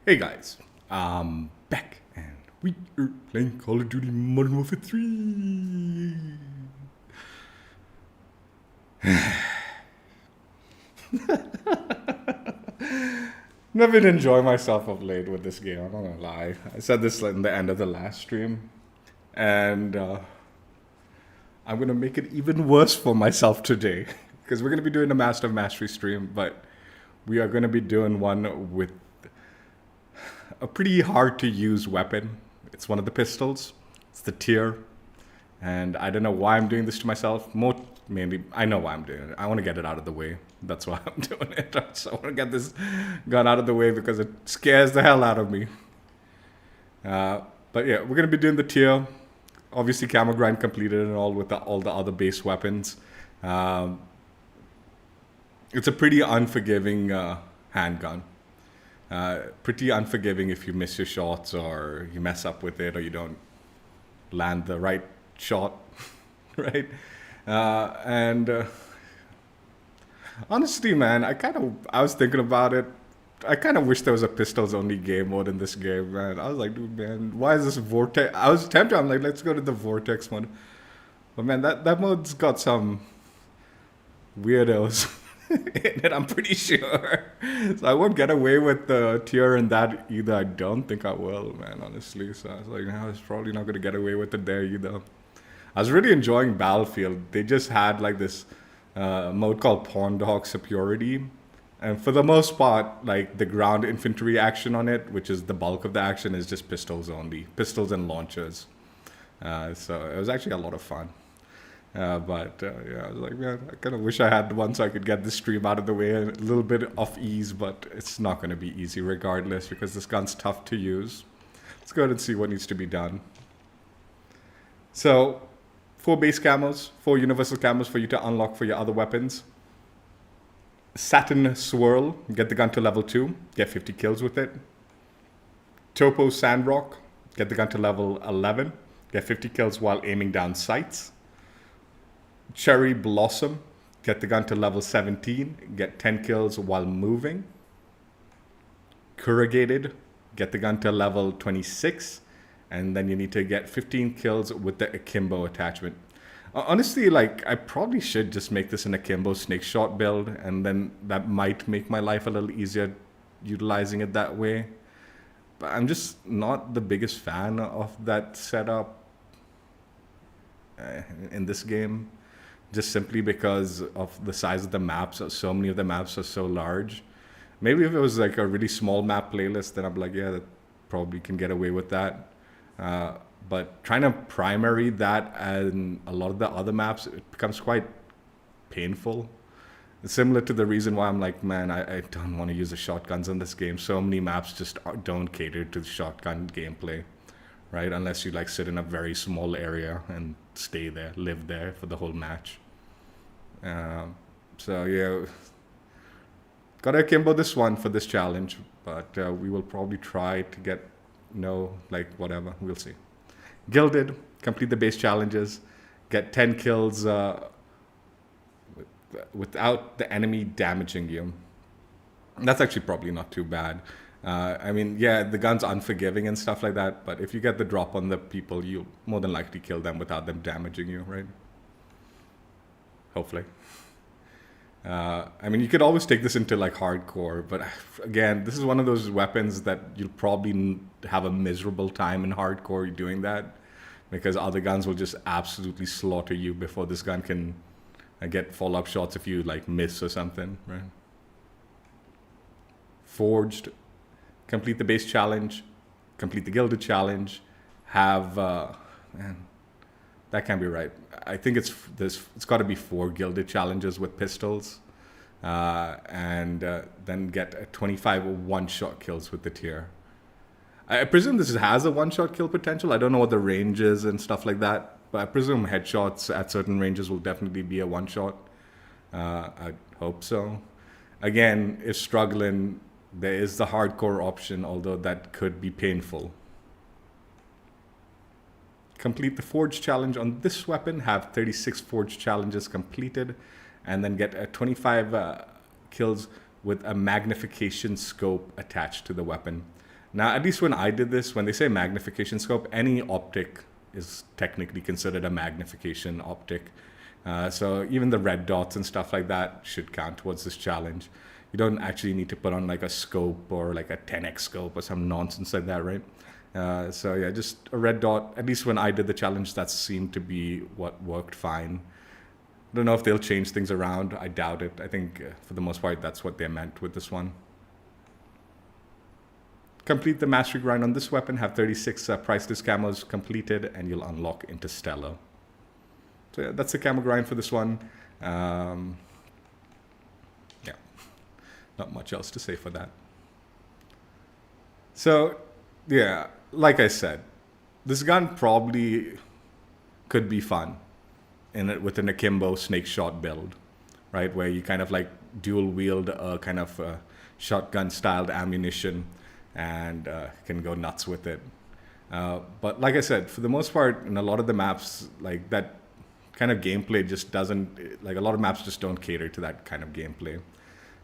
Hey guys, I'm back and we are playing Call of Duty Modern Warfare 3. I've been enjoying myself of late with this game, I'm not gonna lie. I said this in the end of the last stream, and I'm gonna make it even worse for myself today. Because we're gonna be doing a Master of Mastery stream, but we are gonna be doing one with a pretty hard to use weapon. It's one of the pistols. It's the tier. And I don't know why I'm doing this to myself. Mainly, I know why I'm doing it. I want to get it out of the way. That's why I'm doing it. So I want to get this gun out of the way because it scares the hell out of me. But yeah, we're going to be doing the tier. Obviously, camo grind completed and all with all the other base weapons. It's a pretty unforgiving handgun. Pretty unforgiving if you miss your shots or you mess up with it or you don't land the right shot, right? Honestly, man, I was thinking about it. I kind of wish there was a pistols only game mode in this game, man. I was like, dude, man, why is this vortex? I was tempted. I'm like, let's go to the vortex mode. But man, that mode's got some weirdos in it, I'm pretty sure. So I won't get away with the tier in that either. I don't think I will, man, honestly. So I was like, no, I was probably not going to get away with it there either. I was really enjoying Battlefield. They just had like this mode called Pawn Dog Superiority. And for the most part, like the ground infantry action on it, which is the bulk of the action, is just pistols only. Pistols and launchers. So it was actually a lot of fun. Yeah, I was like, man, I kind of wish I had one so I could get this stream out of the way. A little bit of ease, but it's not going to be easy regardless because this gun's tough to use. Let's go ahead and see what needs to be done. So, 4 base camos, 4 universal camos for you to unlock for your other weapons. Satin Swirl, get the gun to level 2, get 50 kills with it. Topo Sandrock, get the gun to level 11, get 50 kills while aiming down sights. Cherry Blossom, get the gun to level 17, get 10 kills while moving. Corrugated, get the gun to level 26, and then you need to get 15 kills with the akimbo attachment. Honestly, like, I probably should just make this an akimbo snake shot build, and then that might make my life a little easier utilizing it that way. But I'm just not the biggest fan of that setup in this game. Just simply because of the size of the maps. So many of the maps are so large. Maybe if it was like a really small map playlist, then I'm like, yeah, that probably can get away with that. But trying to primary that and a lot of the other maps, it becomes quite painful. It's similar to the reason why I'm like, man, I don't want to use the shotguns in this game. So many maps just don't cater to the shotgun gameplay, right? Unless you like sit in a very small area and stay there, live there for the whole match. So yeah, gotta akimbo this one for this challenge, but we will probably try to get whatever, we'll see. Gilded, complete the base challenges, get 10 kills without the enemy damaging you. That's actually probably not too bad. I mean, yeah, the gun's unforgiving and stuff like that, but if you get the drop on the people, you'll more than likely kill them without them damaging you, right? Hopefully. I mean, you could always take this into like hardcore, but again, this is one of those weapons that you'll probably have a miserable time in hardcore doing that, because other guns will just absolutely slaughter you before this gun can get follow-up shots if you like miss or something, right? Forged, complete the base challenge, complete the Gilded challenge, have man, that can't be right. I think it's got to be 4 Gilded challenges with pistols, and then get 25 one-shot kills with the tier. I presume this has a one-shot kill potential. I don't know what the range is and stuff like that, but I presume headshots at certain ranges will definitely be a one-shot. I hope so. Again, if struggling, there is the hardcore option, although that could be painful. Complete the Forge challenge on this weapon, have 36 Forge challenges completed, and then get 25 kills with a magnification scope attached to the weapon. Now, at least when I did this, when they say magnification scope, any optic is technically considered a magnification optic. So even the red dots and stuff like that should count towards this challenge. You don't actually need to put on like a scope or like a 10x scope or some nonsense like that, right? So yeah, just a red dot. At least when I did the challenge, that seemed to be what worked fine. I don't know if they'll change things around. I doubt it. I think for the most part, that's what they meant with this one. Complete the mastery grind on this weapon, have 36 priceless camos completed, and you'll unlock Interstellar. So yeah, that's the camo grind for this one. Yeah, not much else to say for that. So yeah, like I said, this gun probably could be fun with an akimbo snake shot build, right? Where you kind of like dual wield a kind of shotgun styled ammunition and can go nuts with it. But like I said, for the most part, in a lot of the maps, like that kind of gameplay just doesn't, like a lot of maps just don't cater to that kind of gameplay.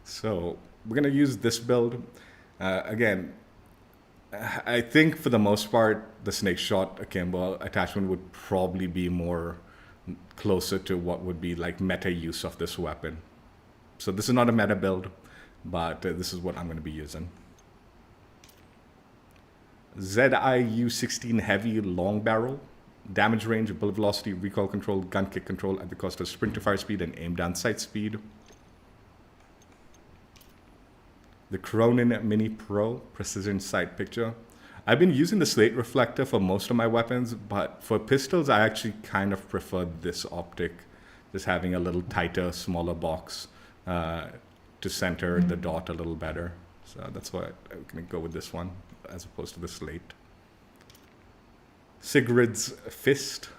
So we're going to use this build. Again, I think for the most part, the snake shot akimbo attachment would probably be more closer to what would be like meta use of this weapon. So this is not a meta build, but this is what I'm going to be using. ZIU-16 heavy long barrel, damage range, bullet velocity, recoil control, gun kick control at the cost of sprint to fire speed and aim down sight speed. The Cronin Mini Pro precision sight picture. I've been using the slate reflector for most of my weapons, but for pistols, I actually kind of prefer this optic, just having a little tighter, smaller box to center the dot a little better. So that's why I'm going to go with this one as opposed to the slate. Sigrid's Fist.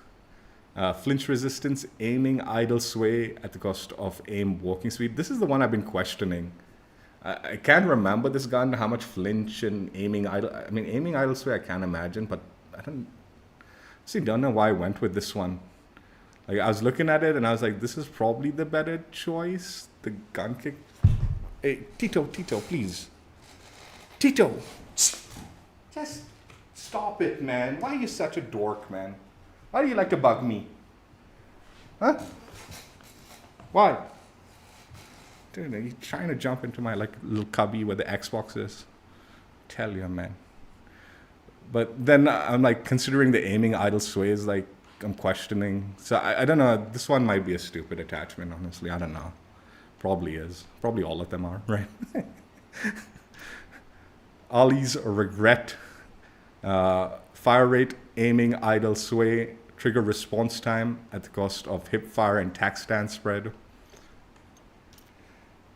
Flinch resistance, aiming idle sway at the cost of aim walking speed. This is the one I've been questioning. I can't remember this gun, how much flinch and aiming idle. I mean, aiming idle sway I can't imagine, but I don't know why I went with this one. Like I was looking at it and I was like, this is probably the better choice. The gun kick. Hey, Tito, please. Tito, just stop it, man. Why are you such a dork, man? Why do you like to bug me? Huh? Why? Dude, are you trying to jump into my like little cubby where the Xbox is? Tell you, man. But then I'm like considering the aiming idle sway is like I'm questioning. So I don't know. This one might be a stupid attachment, honestly. I don't know. Probably is. Probably all of them are, right? Ollie's Regret. Fire rate, aiming idle sway, trigger response time at the cost of hip fire and tack stand spread.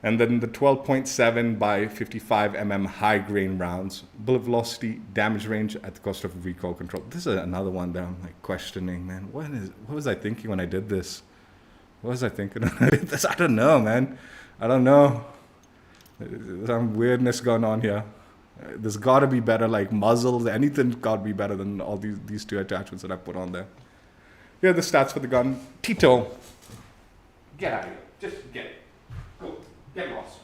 And then the 12.7 by 55 mm high grain rounds, bullet velocity, damage range at the cost of recoil control. This is another one that I'm like questioning, man. What was I thinking when I did this? What was I thinking when I did this? I don't know, man. I don't know. There's some weirdness going on here. There's got to be better, like muzzles. Anything's got to be better than all these two attachments that I put on there. Here are the stats for the gun. Tito, get out of here. Just get. Go. Get lost.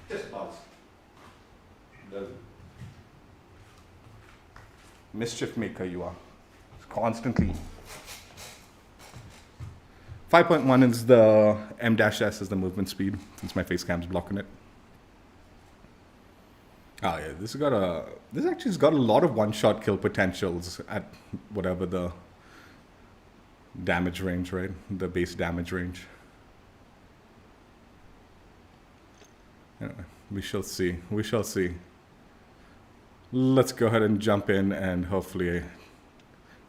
Just buzz. Mischief maker you are. Constantly. 5.1 is the M-S is the movement speed, since my face cam's blocking it. Oh yeah, this actually has got a lot of one-shot kill potentials at whatever the damage range, right? The base damage range. Anyway, we shall see. We shall see. Let's go ahead and jump in and hopefully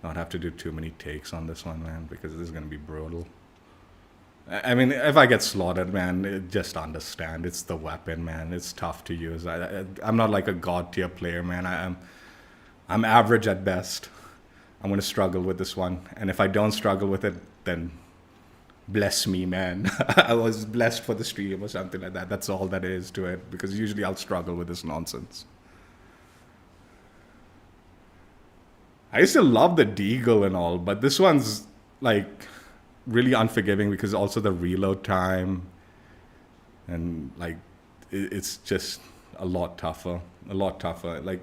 not have to do too many takes on this one, man, because this is going to be brutal. I mean, if I get slaughtered, man, just understand. It's the weapon, man. It's tough to use. I'm not like a god tier player, man. I'm average at best. I'm going to struggle with this one. And if I don't struggle with it, then bless me, man. I was blessed for the stream or something like that. That's all that is to it. Because usually I'll struggle with this nonsense. I used to love the Deagle and all, but this one's like really unforgiving because also the reload time and like it's just a lot tougher. Like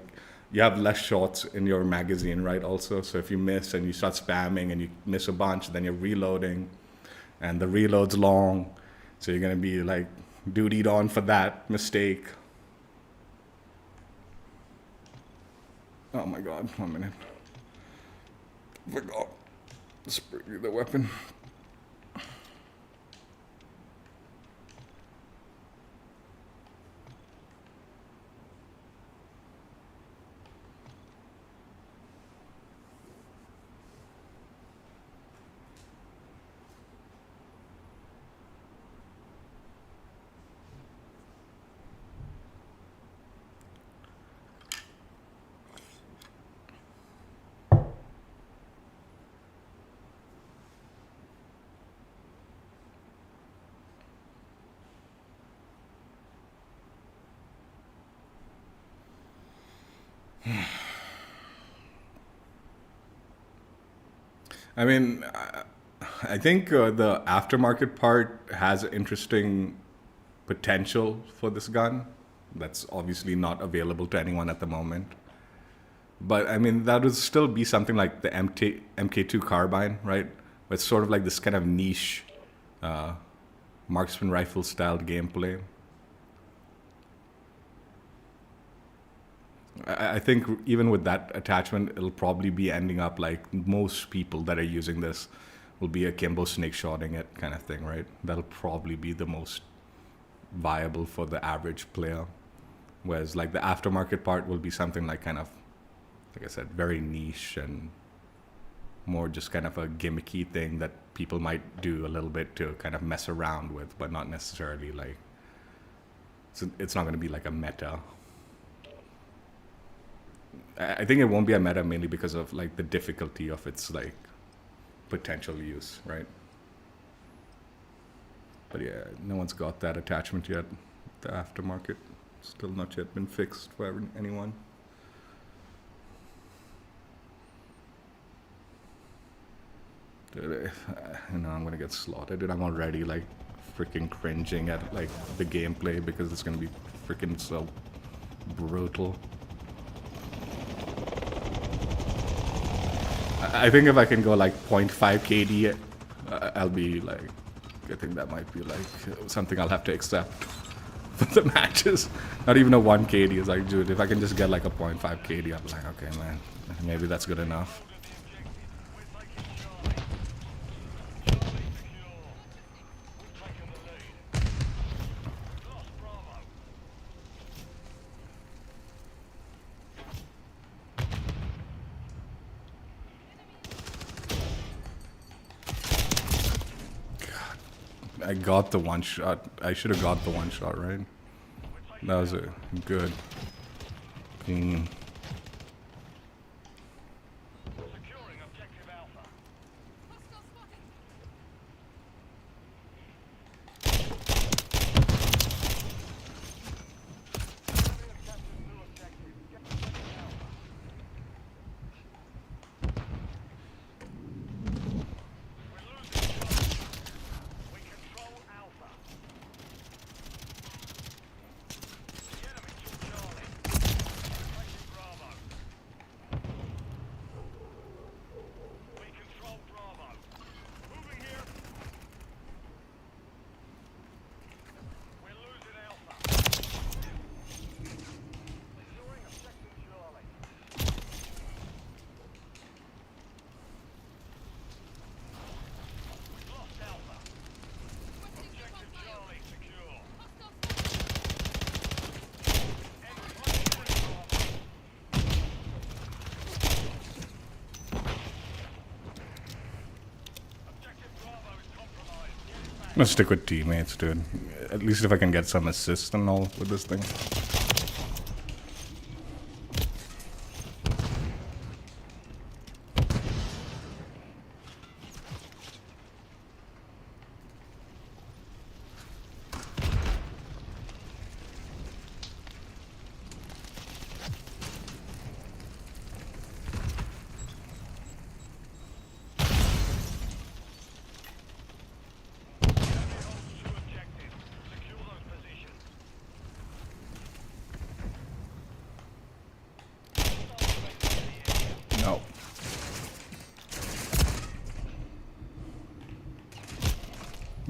you have less shots in your magazine, right? Also, so if you miss and you start spamming and you miss a bunch, then you're reloading, and the reload's long, so you're gonna be like dutied on for that mistake. Oh my god, 1 minute. Forgot. Spray the weapon. I mean, I think the aftermarket part has interesting potential for this gun. That's obviously not available to anyone at the moment. But I mean, that would still be something like the MK2 carbine, right? It's sort of like this kind of niche marksman rifle styled gameplay. I think even with that attachment, it'll probably be ending up like most people that are using this will be akimbo snake shotting it kind of thing, right? That'll probably be the most viable for the average player. Whereas like the aftermarket part will be something like kind of, like I said, very niche and more just kind of a gimmicky thing that people might do a little bit to kind of mess around with, but not necessarily like, it's not going to be like a meta. I think it won't be a meta mainly because of like the difficulty of its like potential use, right? But yeah, no one's got that attachment yet. The aftermarket still not yet been fixed for anyone. Dude, I'm gonna get slaughtered. Dude, I'm already like freaking cringing at like the gameplay because it's gonna be freaking so brutal. I think if I can go like 0.5 KD, I'll be like, I think that might be like something I'll have to accept for the matches. Not even a 1 KD. It's like, dude, if I can just get like a 0.5 KD, I'm like, okay, man, maybe that's good enough. I got the one shot. I should have got the one shot, right? That was a good. Clean. I'm gonna stick with teammates, dude. At least if I can get some assists and all with this thing.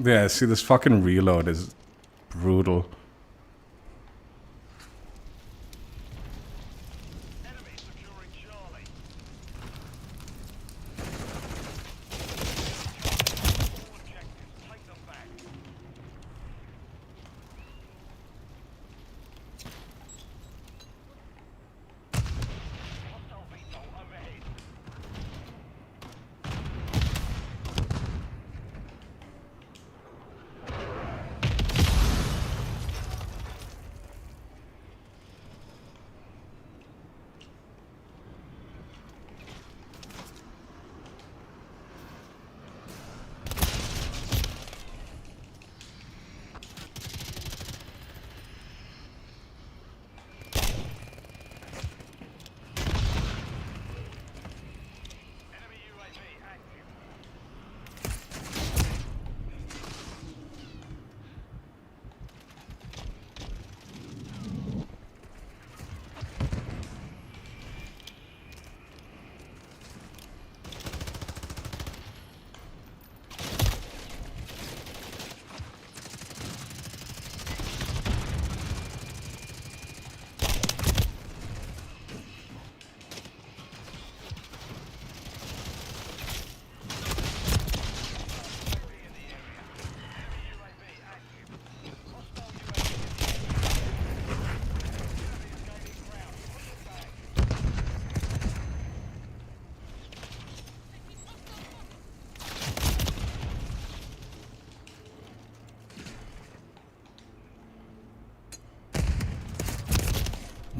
Yeah, see, this fucking reload is brutal.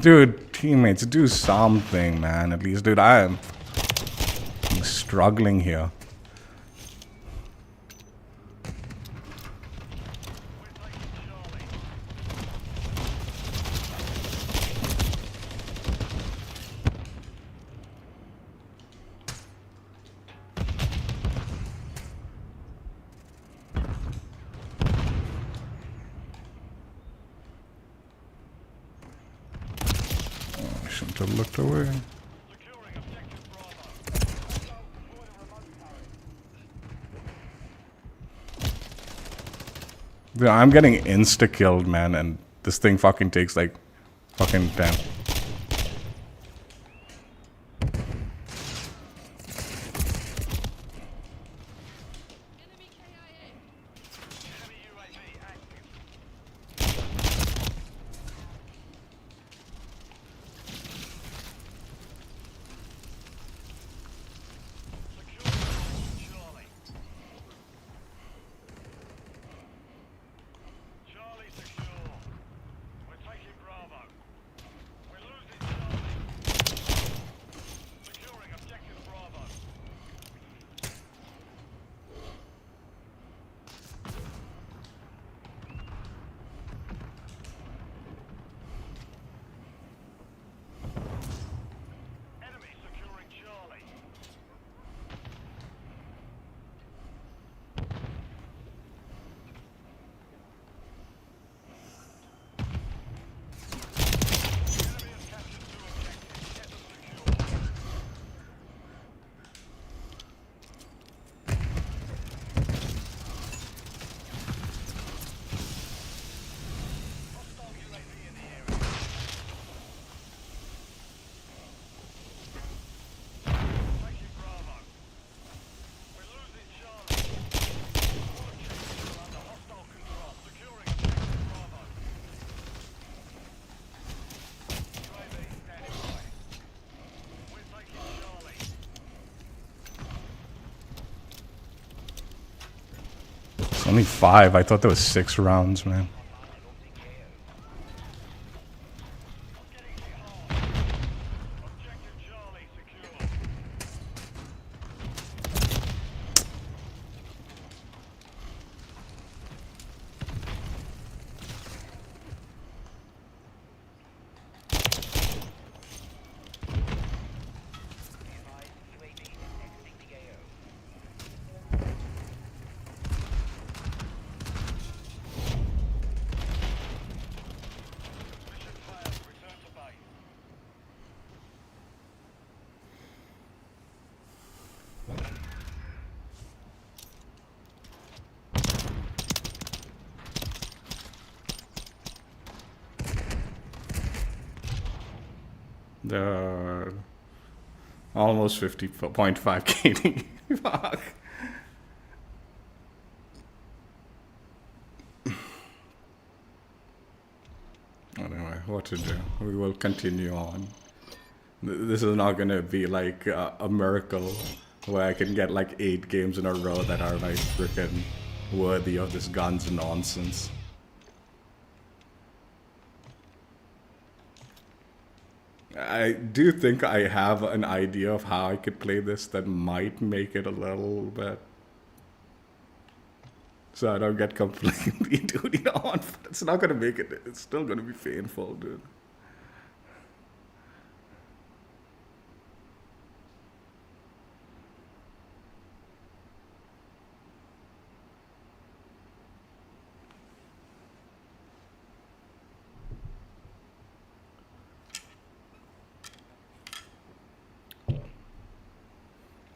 Dude, teammates, do something, man. At least, dude, I'm struggling here. To look away. Dude, I'm getting insta killed, man, and this thing fucking takes like fucking 10. Only 5. I thought there was 6 rounds, man. The almost 50.5 KD. Fuck. Anyway, what to do? We will continue on. This is not gonna be like a miracle where I can get like 8 games in a row that are like freaking worthy of this guns nonsense. I do think I have an idea of how I could play this that might make it a little bit, so I don't get completely duty on. It's not gonna make it. It's still gonna be painful, dude.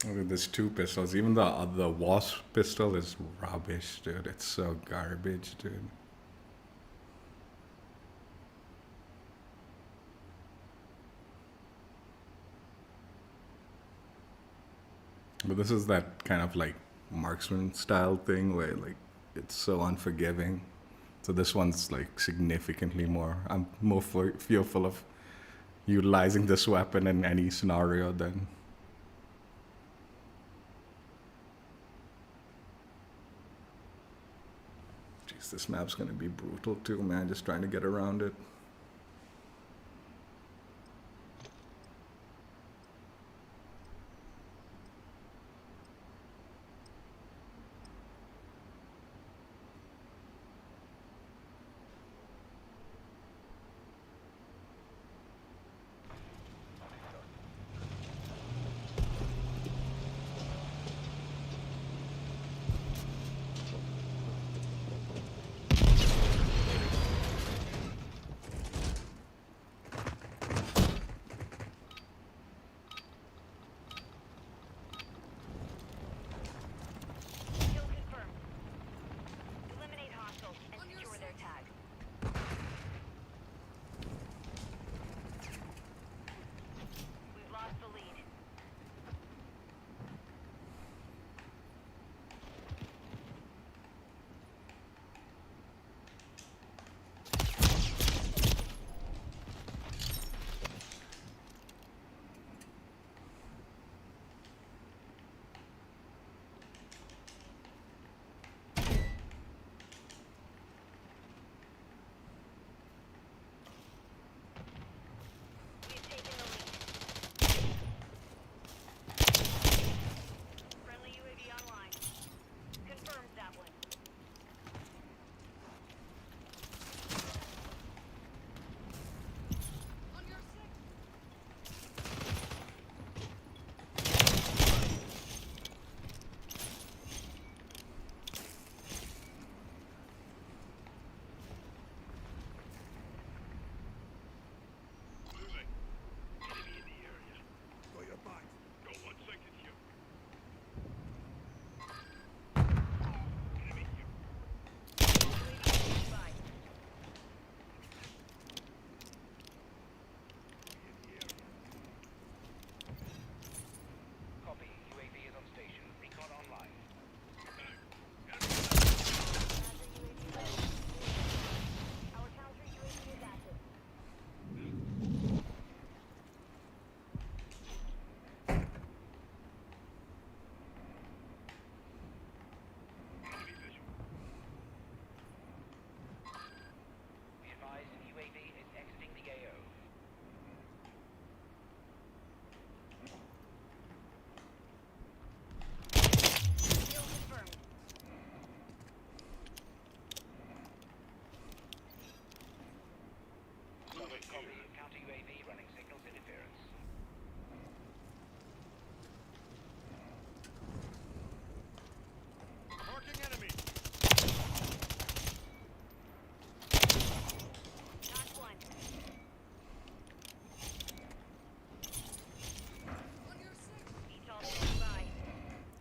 Look at this 2 pistols. Even the Wasp pistol is rubbish, dude. It's so garbage, dude. But this is that kind of like marksman style thing where like it's so unforgiving. So this one's like significantly more. I'm more fearful of utilizing this weapon in any scenario than. Jeez, this map's gonna be brutal too, man. Just trying to get around it.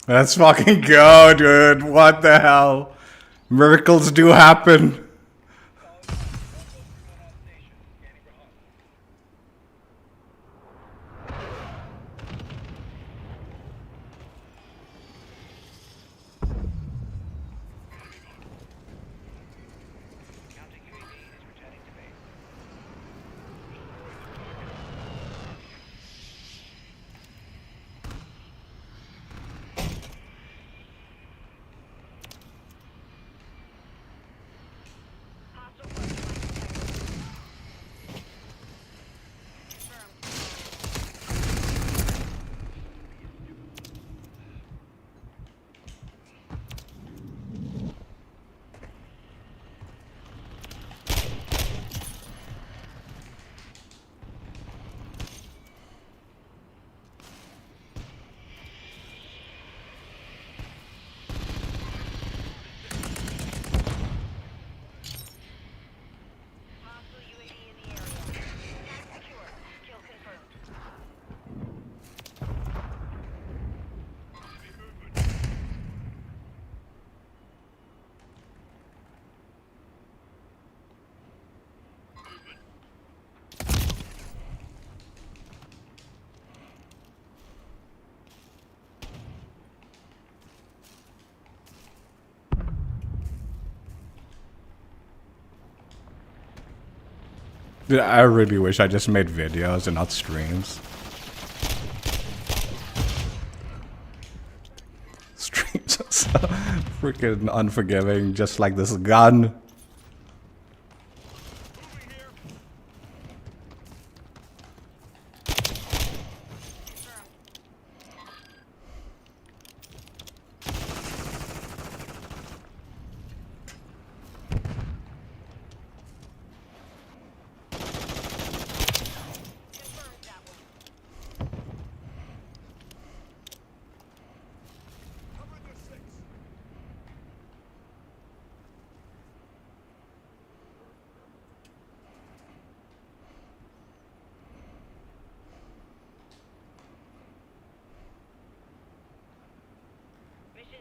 Let's fucking go, dude. What the hell? Miracles do happen. Dude, I really wish I just made videos and not streams. Streams are so freaking unforgiving, just like this gun.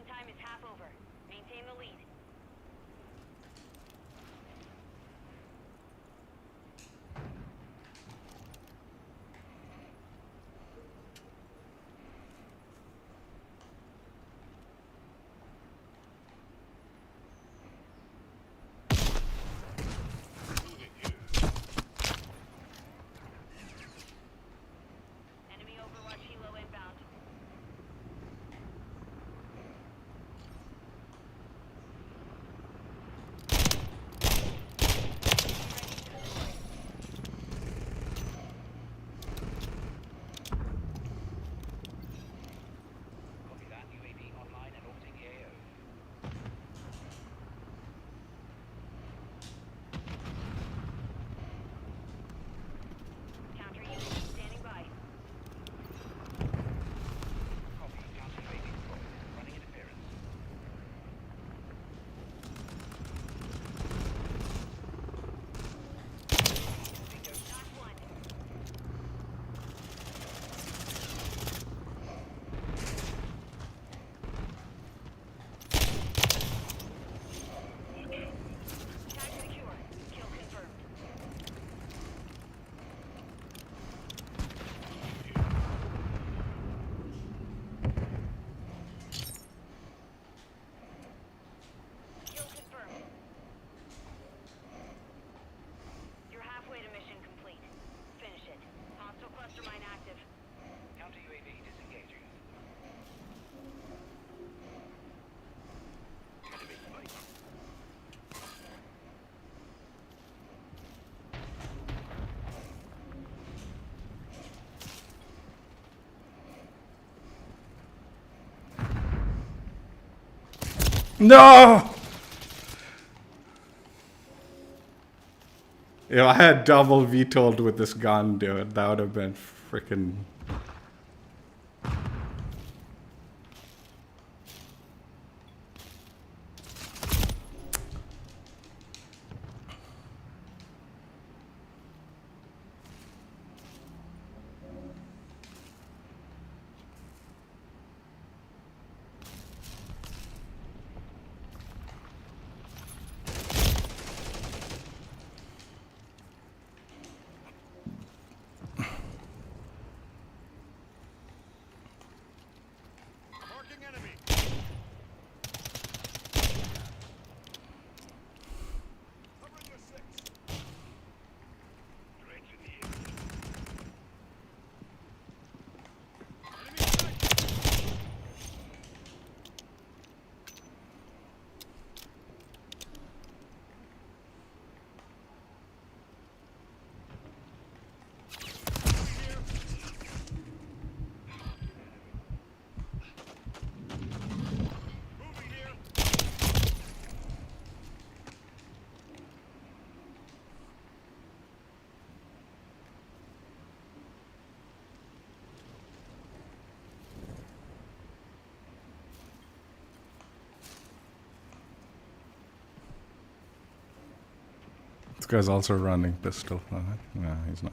Time is half over. Maintain the lead. Enemy Overwatch helo inbound. No! If I had double vetoed with this gun, dude, that would have been freaking... This guy's also running pistol. No, he's not.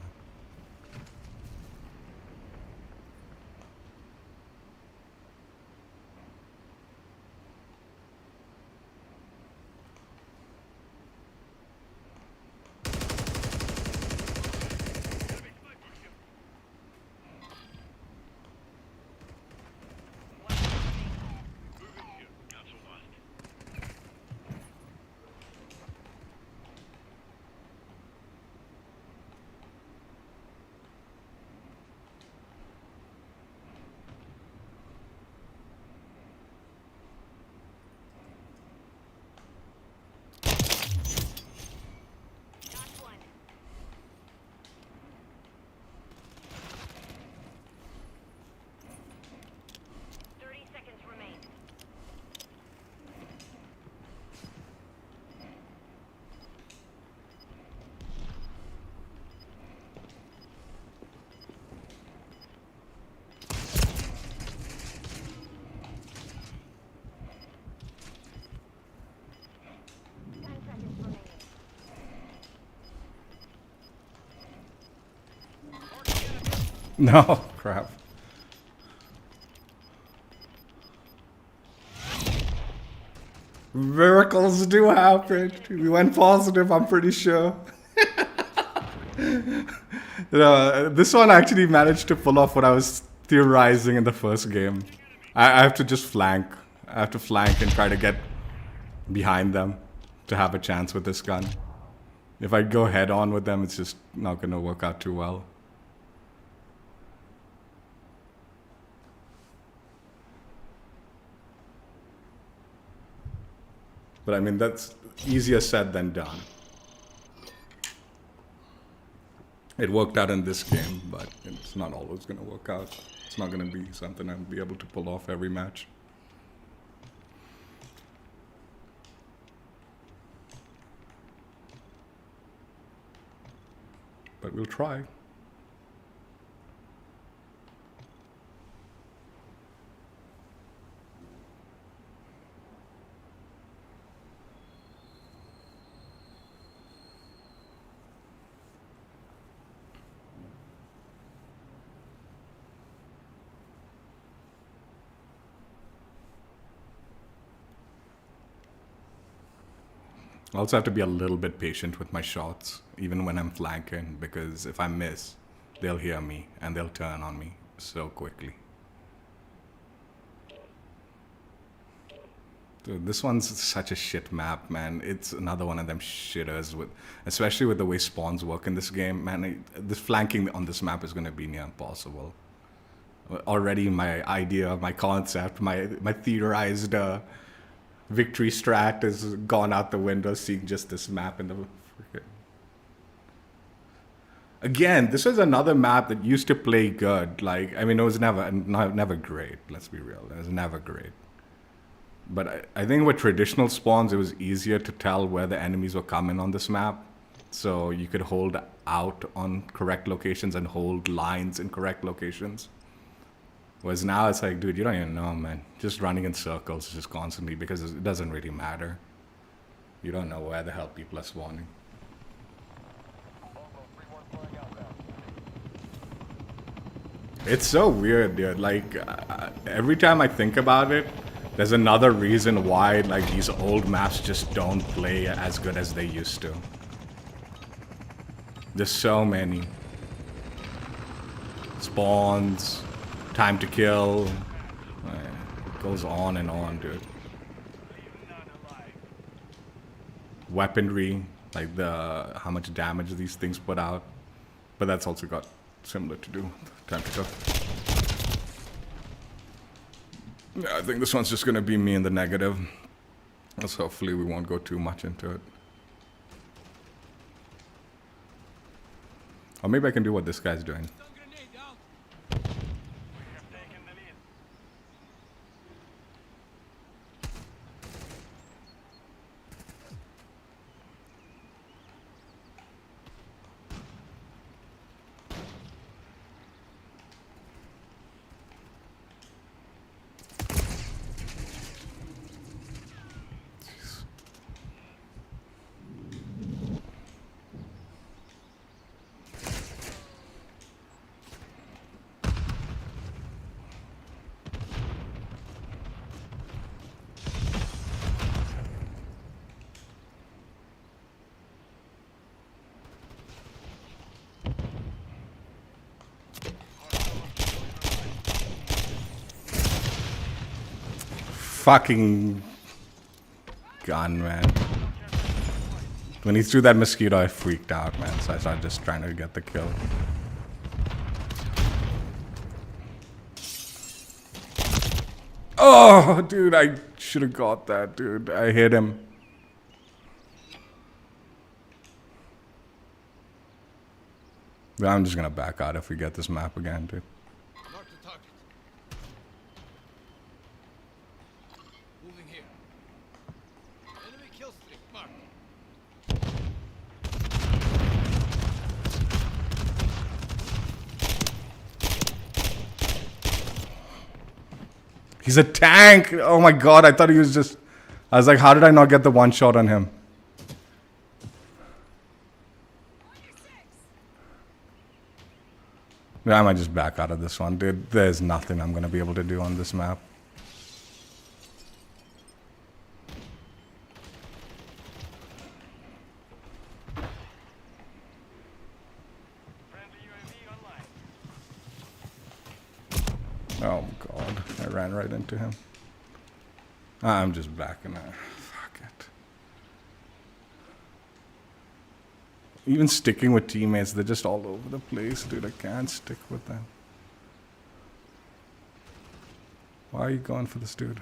No, crap. Miracles do happen. We went positive, I'm pretty sure. This one actually managed to pull off what I was theorizing in the first game. I have to just flank. I have to flank and try to get behind them to have a chance with this gun. If I go head on with them, it's just not going to work out too well. But I mean, that's easier said than done. It worked out in this game, but it's not always going to work out. It's not going to be something I'll be able to pull off every match. But we'll try. I also have to be a little bit patient with my shots, even when I'm flanking, because if I miss, they'll hear me and they'll turn on me so quickly. Dude, this one's such a shit map, man. It's another one of them shitters, especially with the way spawns work in this game. Man, this flanking on this map is going to be near impossible. Already my idea, my concept, my theorized victory strat has gone out the window seeing just this map in the freaking... Again, this was another map that used to play good. Like, I mean, it was never great. Let's be real. It was never great. But I think with traditional spawns, it was easier to tell where the enemies were coming on this map. So you could hold out on correct locations and hold lines in correct locations. Whereas now it's like, dude, you don't even know, man. Just running in circles just constantly because it doesn't really matter. You don't know where the hell people are spawning. It's so weird, dude. Like, every time I think about it, there's another reason why, like, these old maps just don't play as good as they used to. There's so many. Spawns, time to kill. It goes on and on, dude. Weaponry, like how much damage these things put out. But that's also got similar to do. Time to kill. Yeah, I think this one's just gonna be me in the negative. So hopefully we won't go too much into it. Or maybe I can do what this guy's doing. Fucking gun, man. When he threw that mosquito, I freaked out, man. So I started just trying to get the kill. Oh, dude, I should have got that, dude. I hit him. But I'm just gonna back out if we get this map again, dude. He's a tank! Oh my god, I thought he was just... I was like, how did I not get the one shot on him? I might just back out of this one, dude. There's nothing I'm gonna be able to do on this map. Oh god, I ran right into him. I'm just backing out. Fuck it. Even sticking with teammates, they're just all over the place, dude. I can't stick with them. Why are you going for this dude?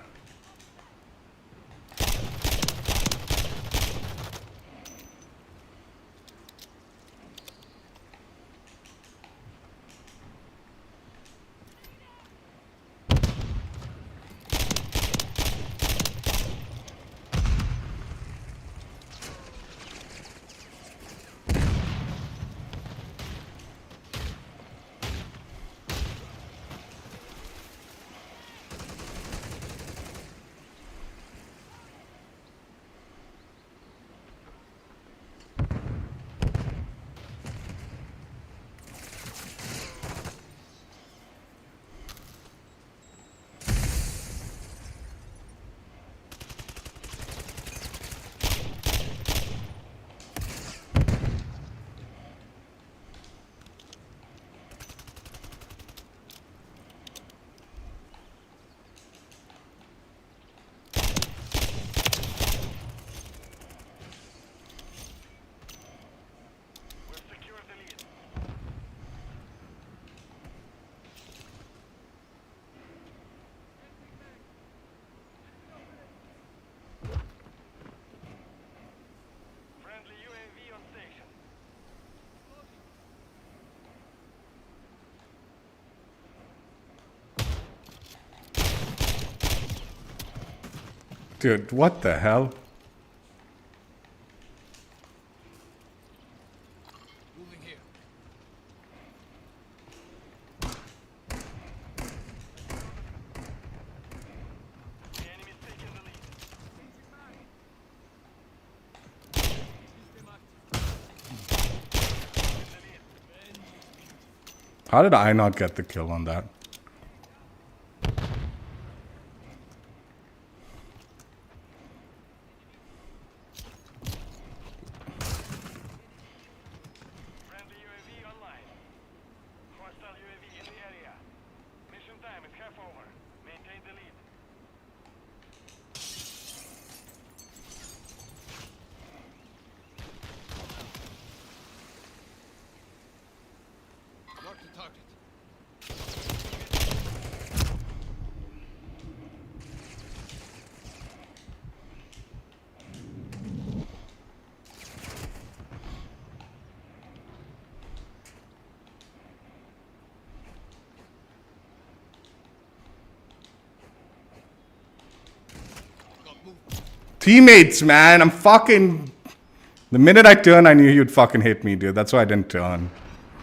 Dude, what the hell? Moving here. The enemy's taking the lead. How did I not get the kill on that? Friendly UAV online. Hostile UAV in the area. Mission time is half over. Maintain the lead. Mark the target. Teammates, man, I'm fucking... The minute I turned, I knew you'd fucking hit me, dude. That's why I didn't turn.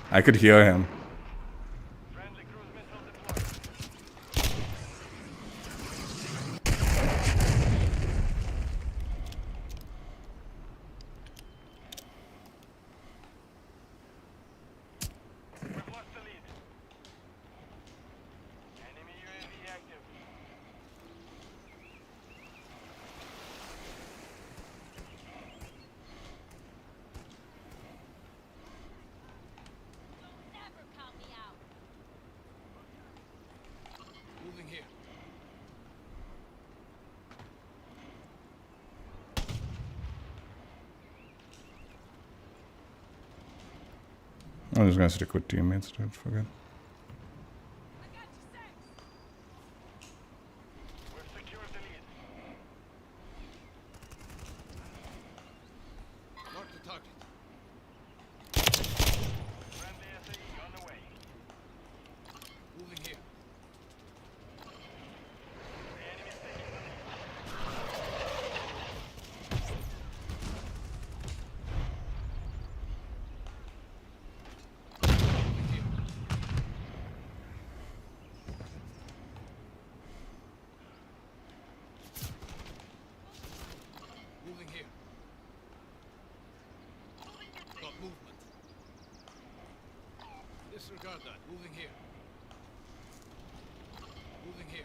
I could hear him. Friendly cruise missile deployed. We've lost the lead. Enemy UAV active. Never count me out. Moving here. I'm just gonna stick with teammates, dude. Forget. We've secured the lead. Mark the target. Friendly SAE on the way. Moving here. The enemy's taking the lead. Moving here. Disregard that. Moving here. Moving here.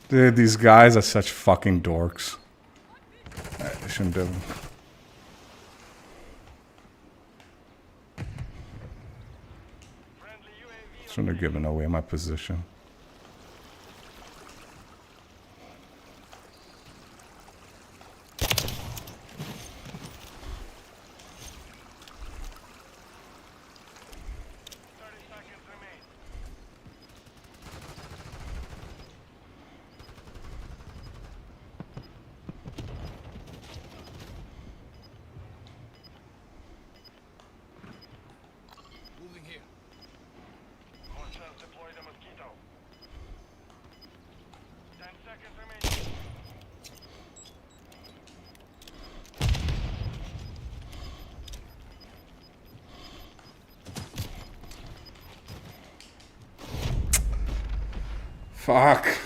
Dude, these guys are such fucking dorks. I shouldn't have. Shouldn't have given away my position. Moving here. Hostiles deploy the mosquito. 10 seconds remaining. Fuck.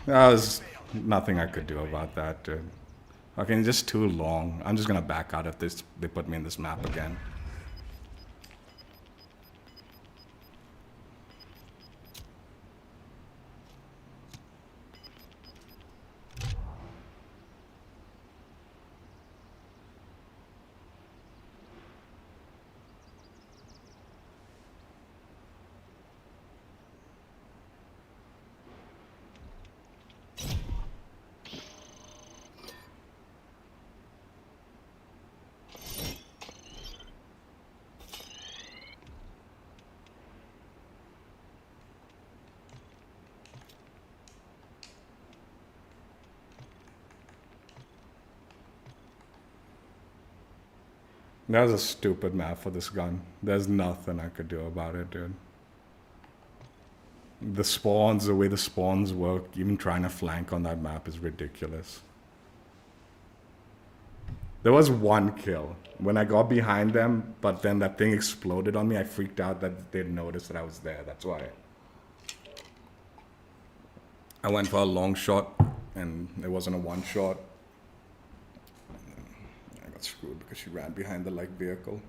That was nothing I could do about that, dude. Fucking just too long. I'm just gonna back out if they put me in this map again. That was a stupid map for this gun. There's nothing I could do about it, dude. The spawns, the way the spawns work, even trying to flank on that map is ridiculous. There was one kill when I got behind them, but then that thing exploded on me. I freaked out that they'd noticed that I was there. That's why. I went for a long shot, and it wasn't a one shot. I got screwed because she ran behind the light vehicle.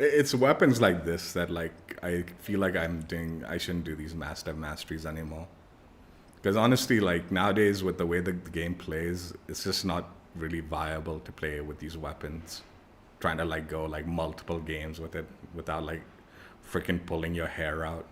It's weapons like this that like I feel like I shouldn't do these master masteries anymore. Because honestly, like nowadays with the way the game plays, it's just not really viable to play with these weapons. Trying to like go like multiple games with it without like freaking pulling your hair out.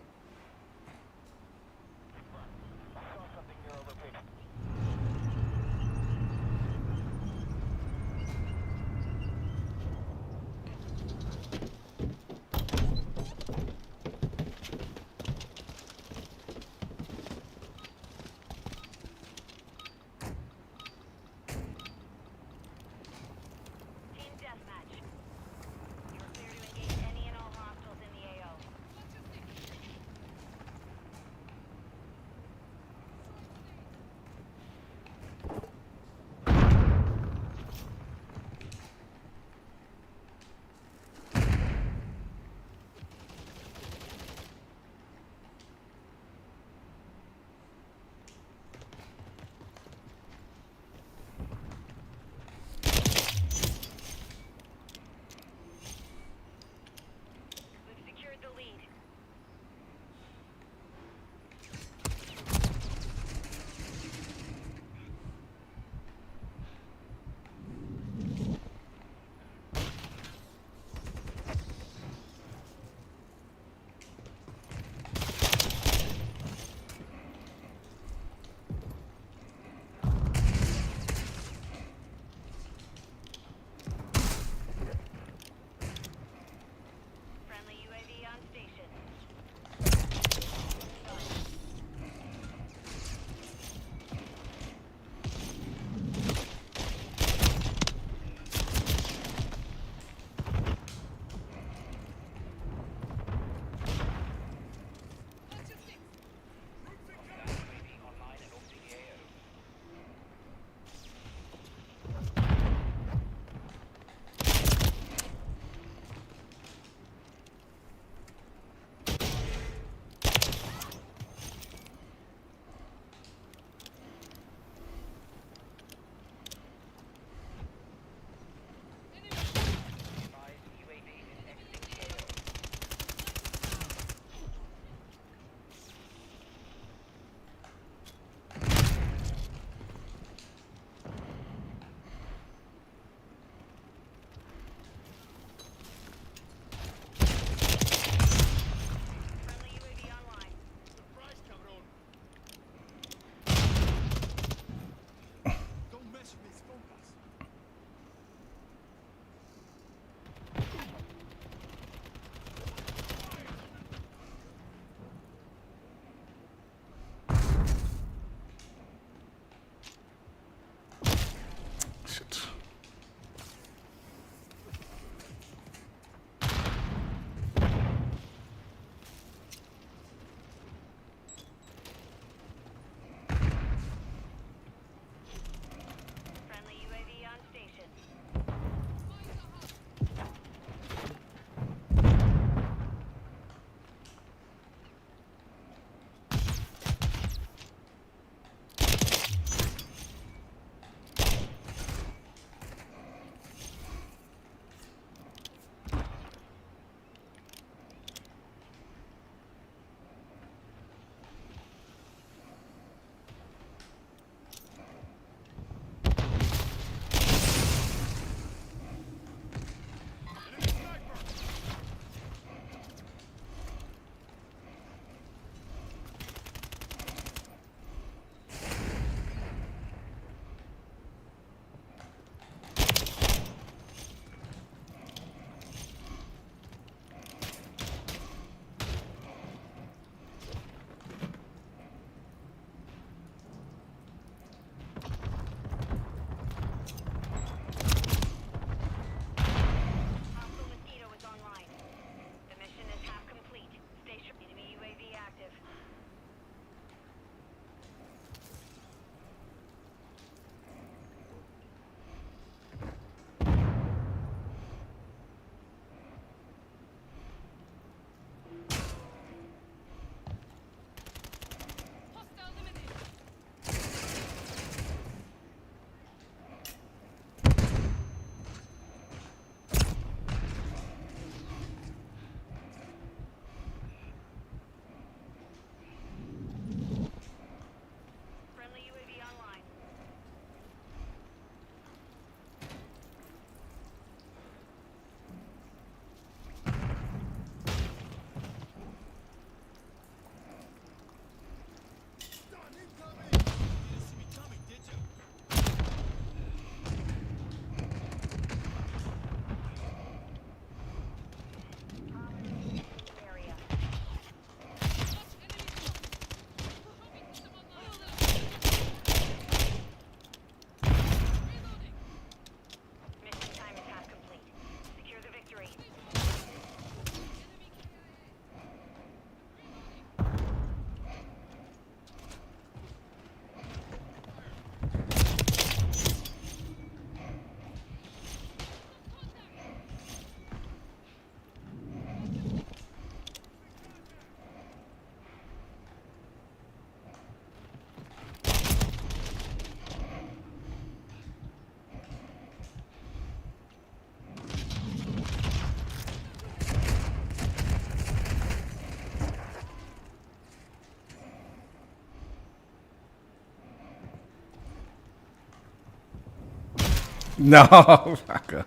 No, fucker.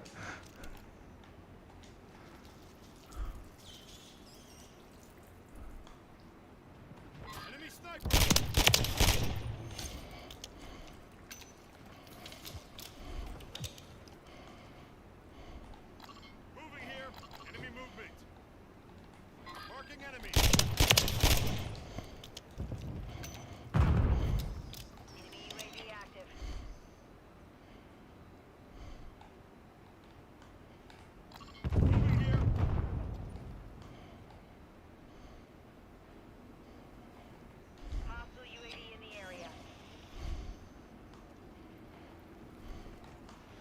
Enemy sniper! Moving here. Enemy movement. Marking enemy. Enemy UAV active. Moving here. Hostile UAV in the area.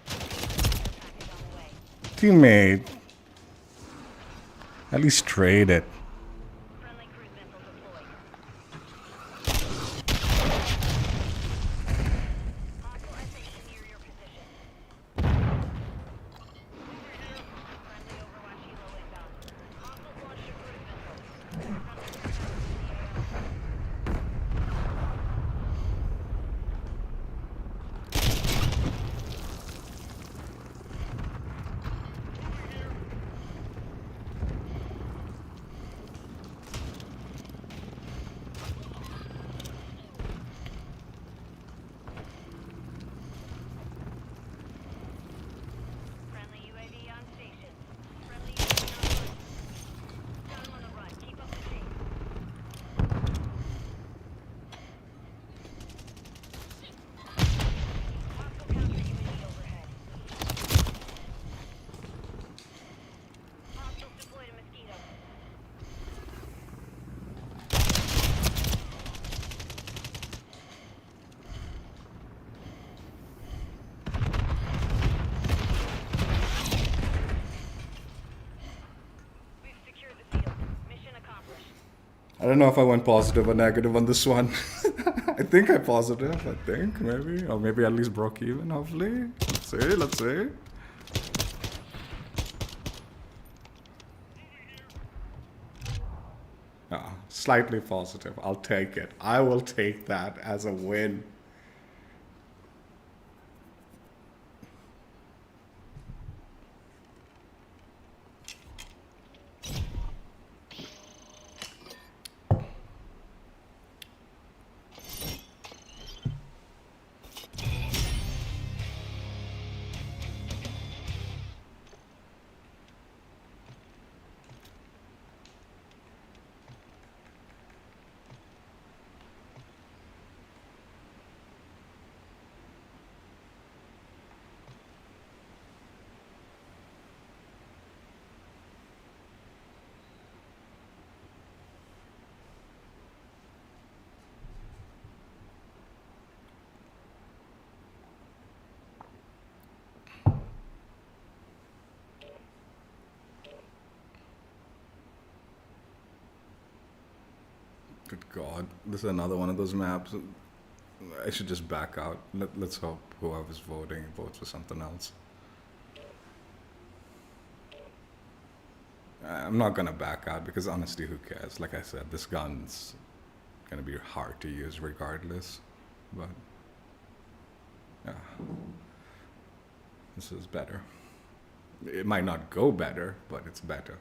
Package on the way. Teammate. At least trade it. Friendly cruise missile deployed. Hostile SAE near your position. Friendly Overwatch helo inbound. Hostiles launched a cruise missile. Friendly presence in the AO. Friendly UAV on station. Friendly UAV on run. Got him on the run. Keep up the chase. Hostile counter UAV overhead. Hostiles deployed a mosquito. We've secured the field. Mission accomplished. I don't know if I went positive or negative on this one. I think I positive, I think, maybe. Or maybe at least broke even, hopefully. Let's see. Ah, slightly positive. I'll take it. I will take that as a win. Good God. This is another one of those maps. I should just back out. Let's hope whoever's voting votes for something else. I'm not gonna back out because honestly, who cares? Like I said, this gun's gonna be hard to use regardless. But yeah, this is better. It might not go better, but it's better.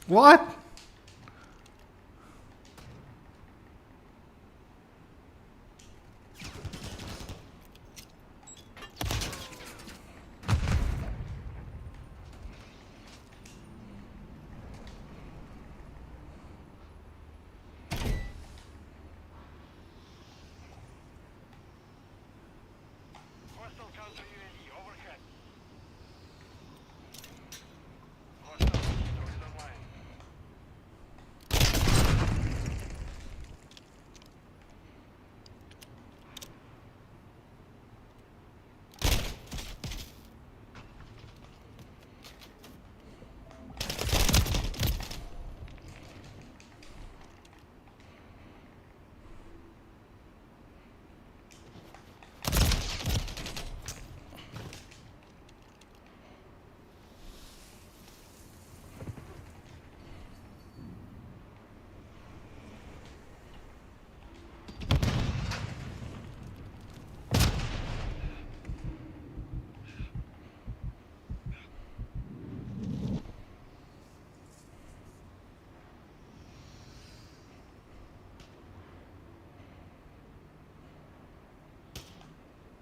What? Hostile counter UAV overhead. Hostile destroyed online.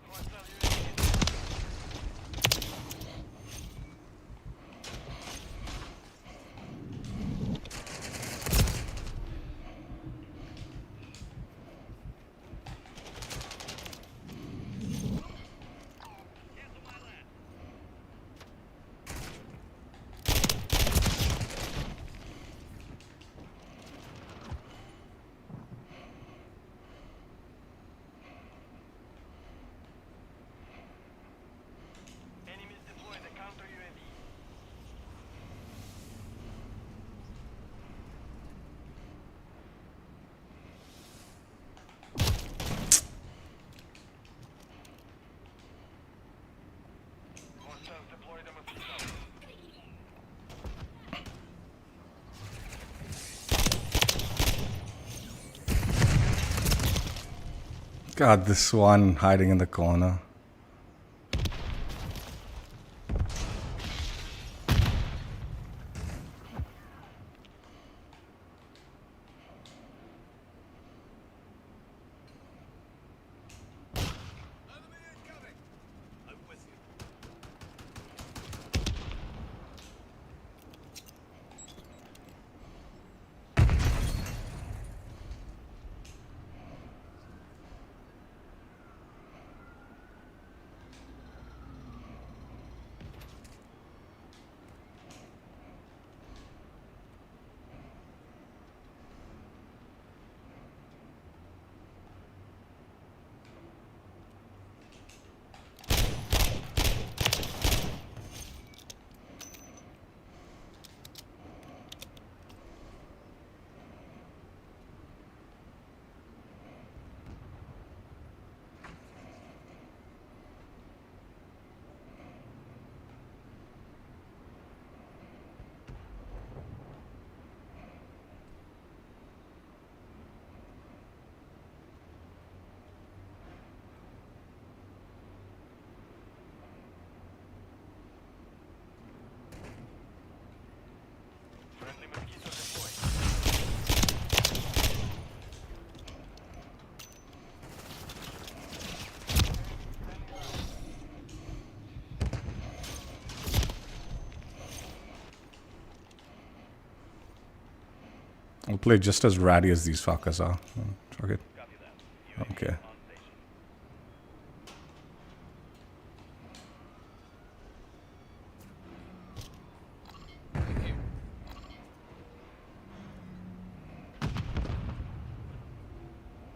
Hostile UAV. Enemies deploy the counter UAV. Hostiles deploy the mosquito. God, this one hiding in the corner. Enemy incoming. I'm with you. Friendly mosquito deployed. I'll play just as ratty as these fuckers are. Fuck it. Copy that. Okay. On station. Moving here.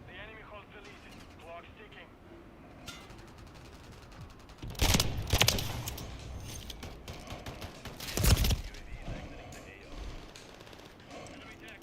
The enemy holds the lead. Clock ticking. UAV is exiting the AO. Enemy tech.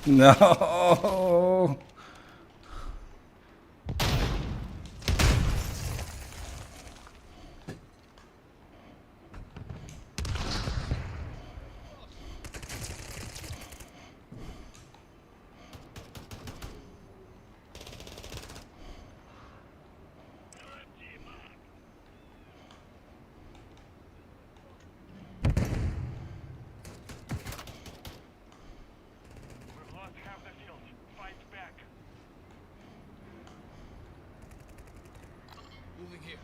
No. We've lost half the field. Fight back. Moving here.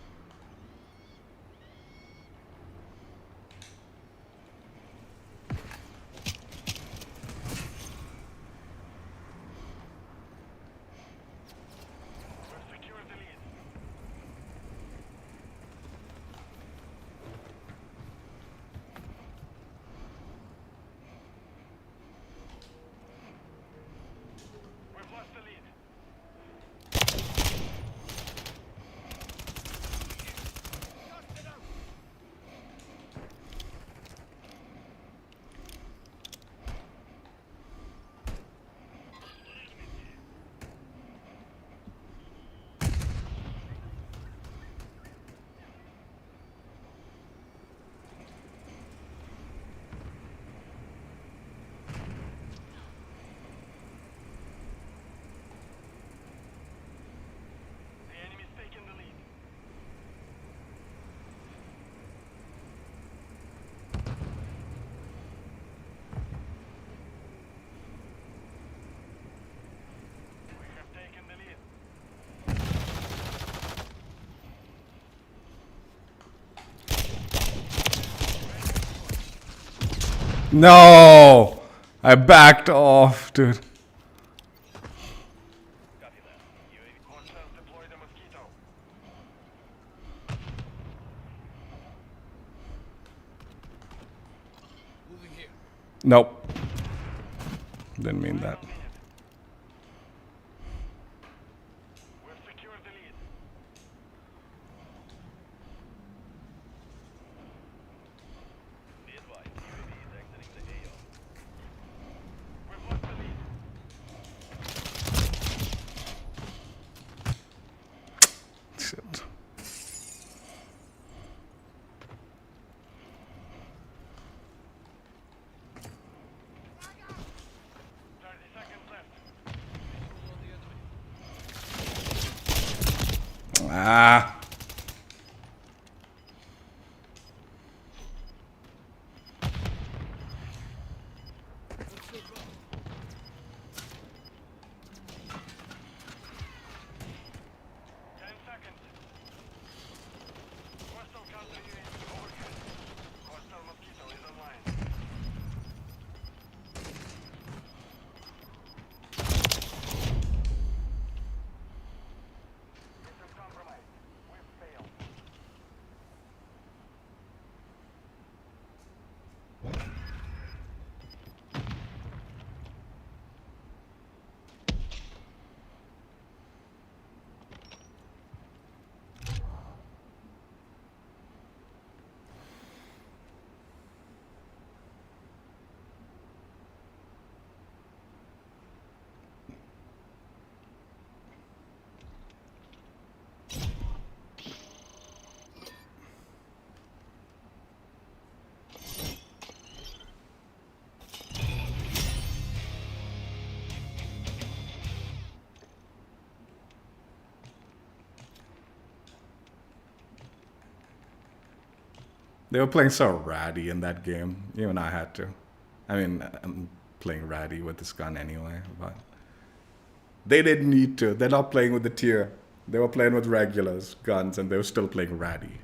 We've secured the lead. We've lost the lead. The enemy's taken the lead. We have taken the lead. No. I backed off, dude. Copy that. UAV hostiles deploy the mosquito. Moving here. Nope. Didn't mean that. Final minute. We've secured the lead. Be advised, UAV is exiting the AO. We've lost the lead. Shit. Thirty seconds left. Visual on the enemy. Ah. Let's still go. 10 seconds. Hostile counter UAV overhead. Hostile mosquito is online. Mission compromised. We've failed. They were playing so ratty in that game. Even I had to. I mean, I'm playing ratty with this gun anyway, but they didn't need to. They're not playing with the tier. They were playing with regulars, guns, and they were still playing ratty.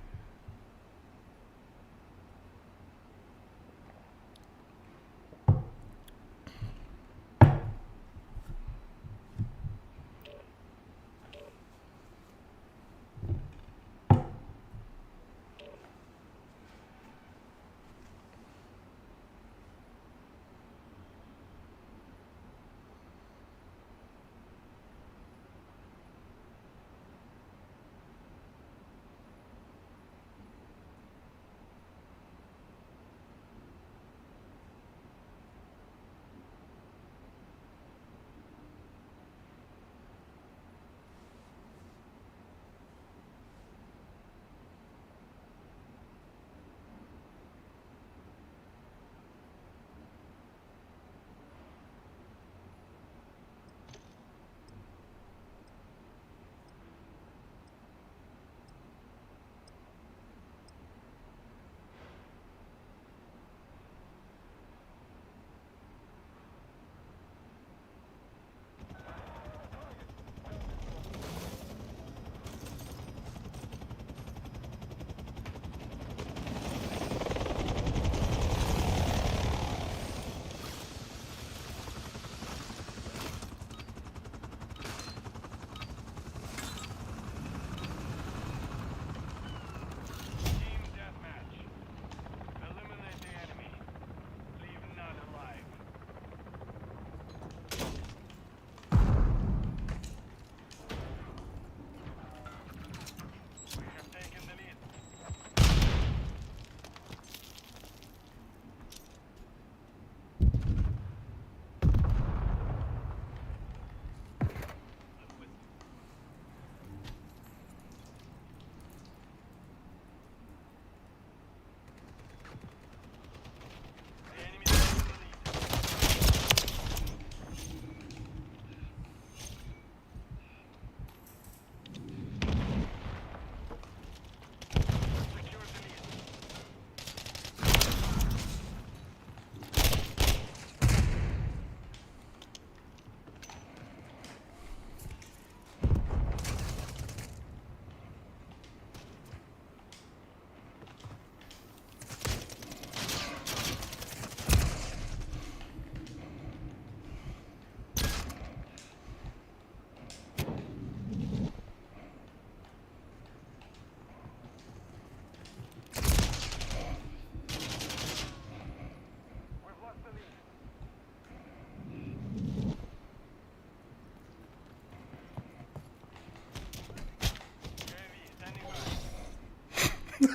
We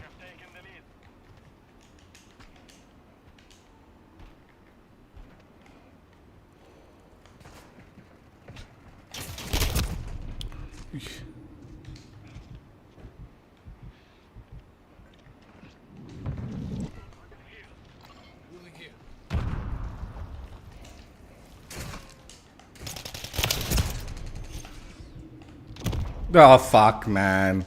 have taken the lead. Moving here. Oh, fuck, man.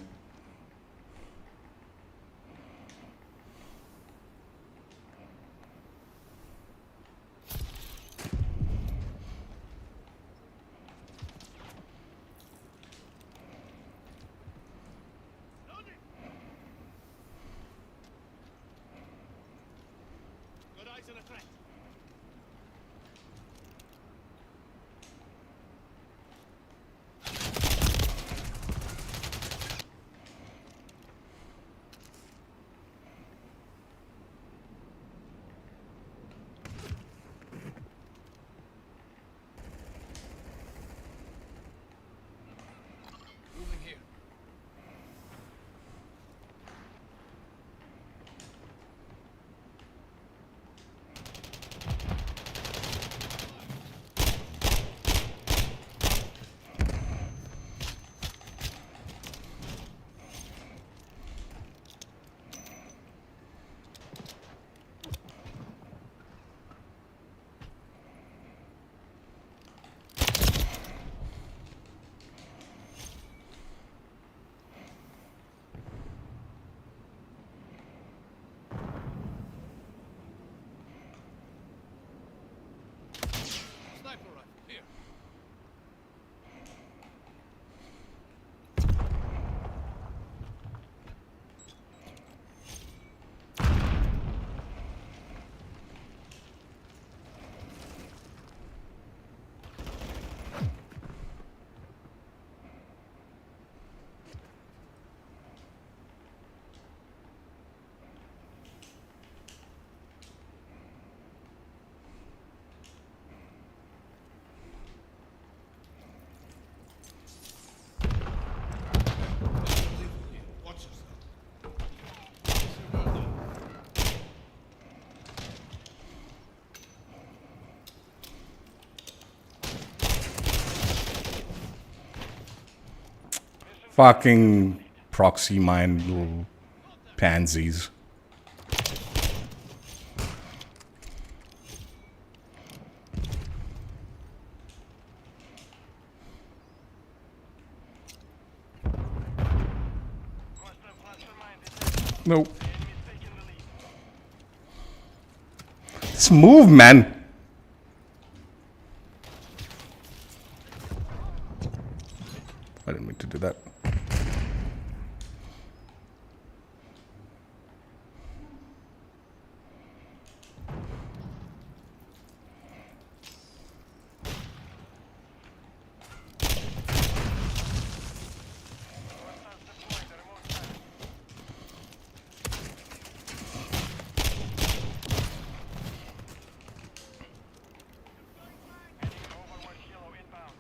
Got eyes on a threat. Moving here. Sniper rifle. Here. Watch yourself. Disregard that. Fucking proxy mine little pansies. Cluster cluster mine detected. Nope. The enemy's taking the lead. Let's move, man. I didn't mean to do that. Hostiles deploying the remote site. Heading to Overwatch Yellow inbound.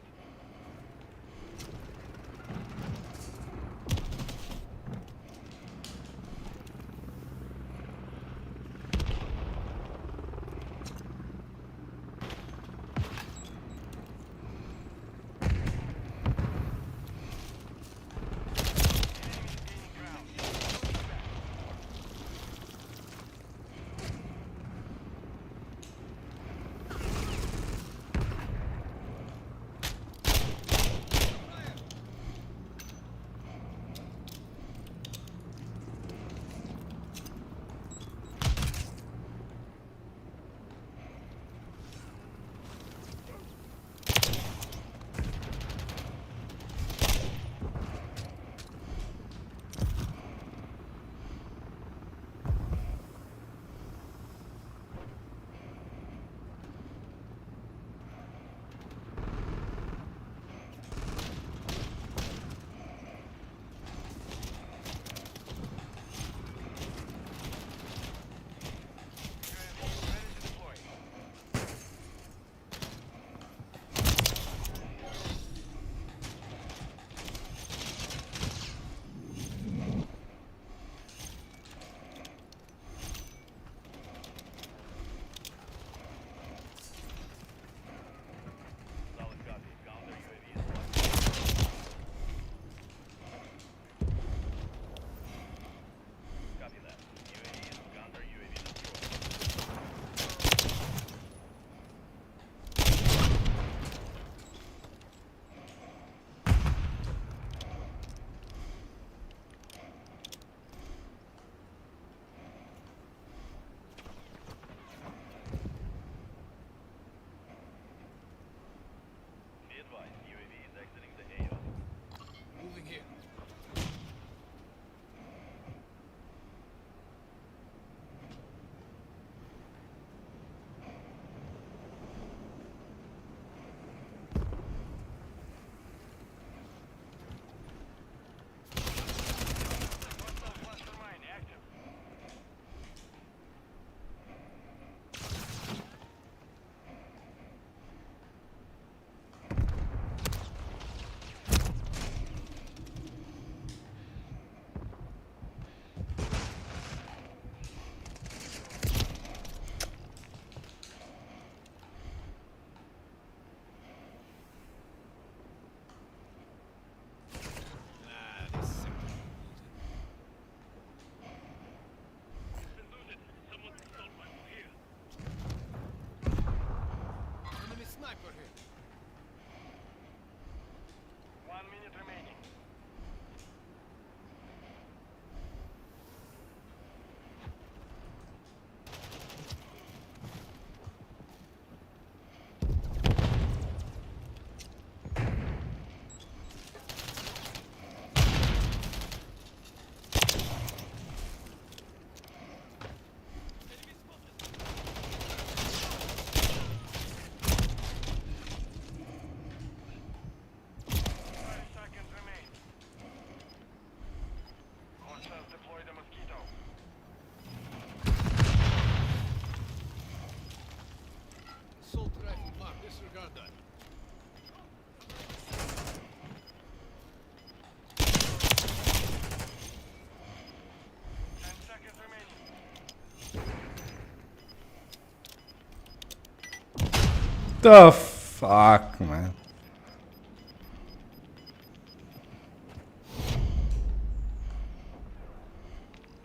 the fuck, man?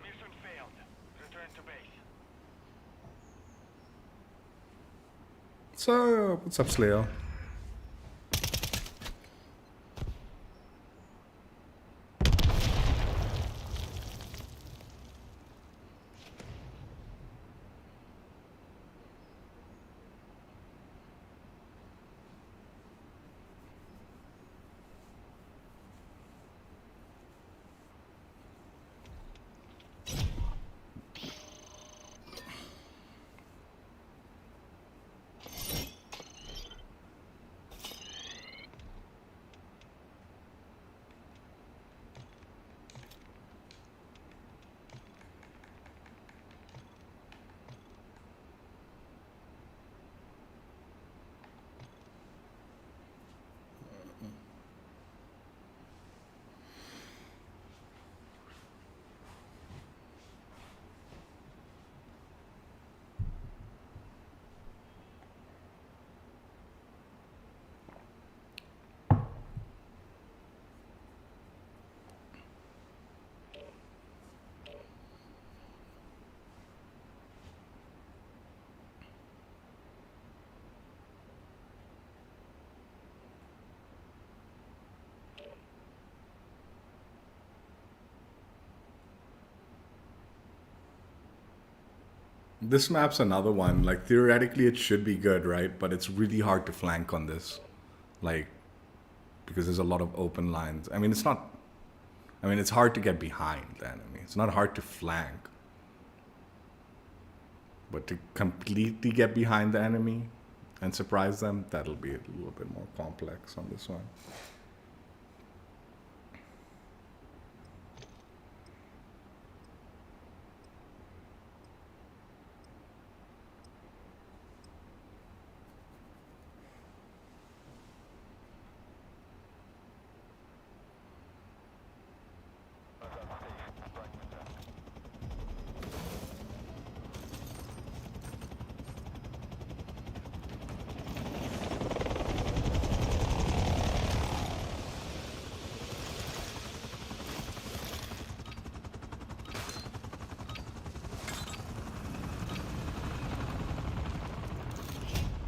Mission failed. Return to base. So, what's up, Slayer? This map's another one. Like, theoretically, it should be good, right? But it's really hard to flank on this. Like, because there's a lot of open lines. I mean, it's not... I mean, it's hard to get behind the enemy. It's not hard to flank. But to completely get behind the enemy and surprise them, that'll be a little bit more complex on this one.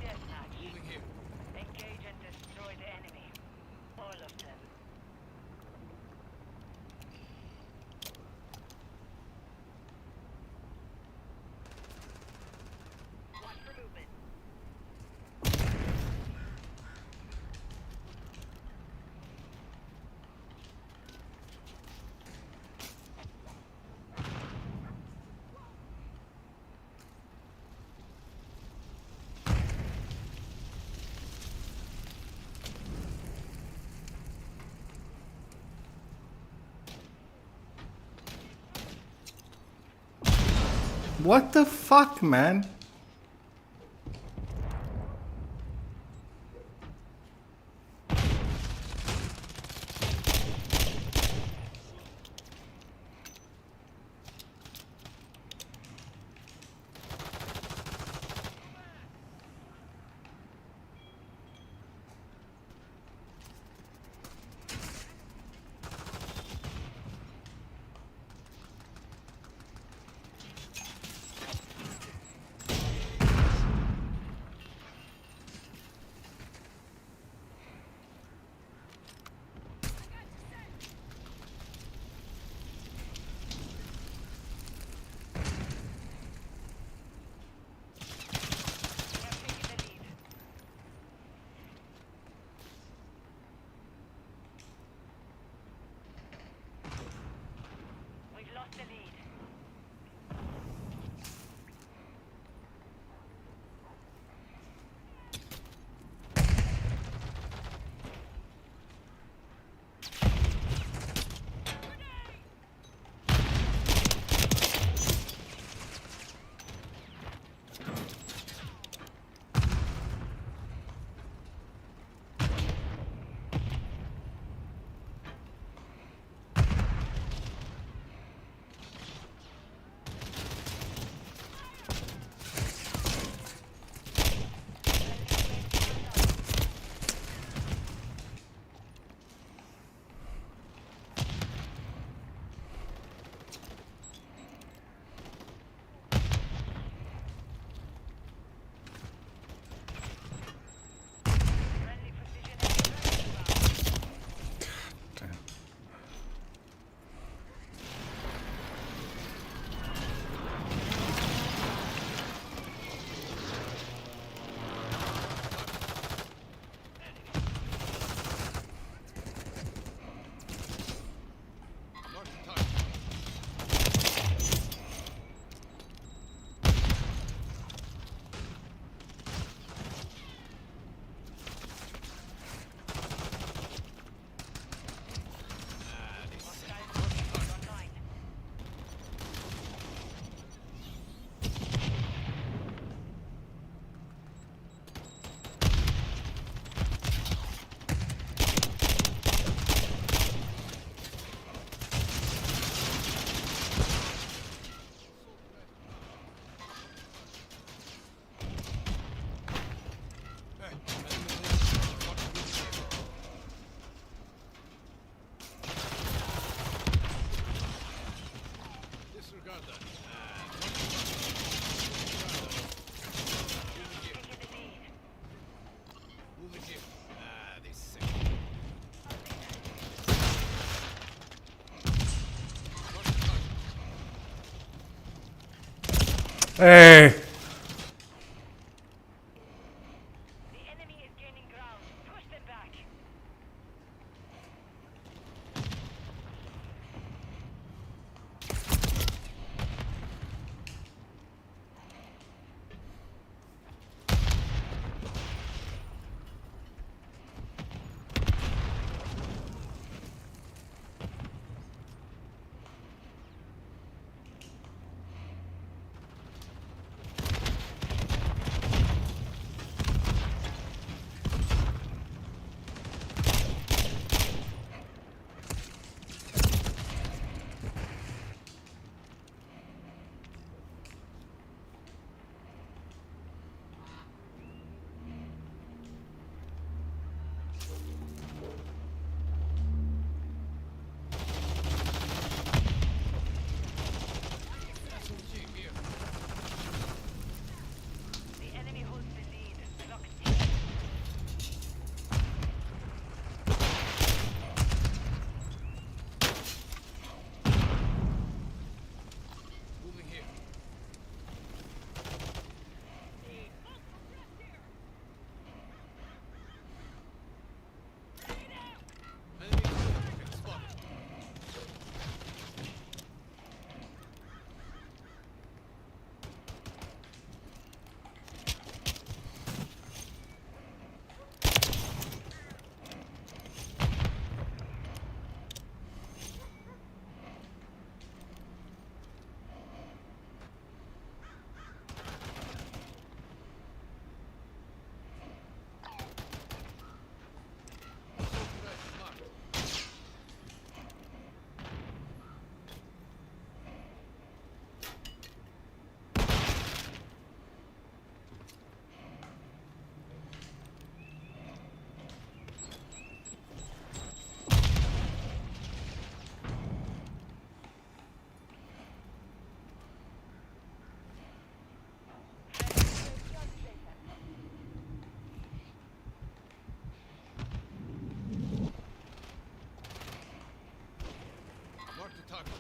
Deathmatch. Moving here. Engage and destroy the enemy. All of them. Watch for movement. What the fuck, man? Hey! The enemy is gaining ground. Push them back. SMG here. The enemy holds the lead. Lock deep. Moving here. Enemy spotted. Mark the target.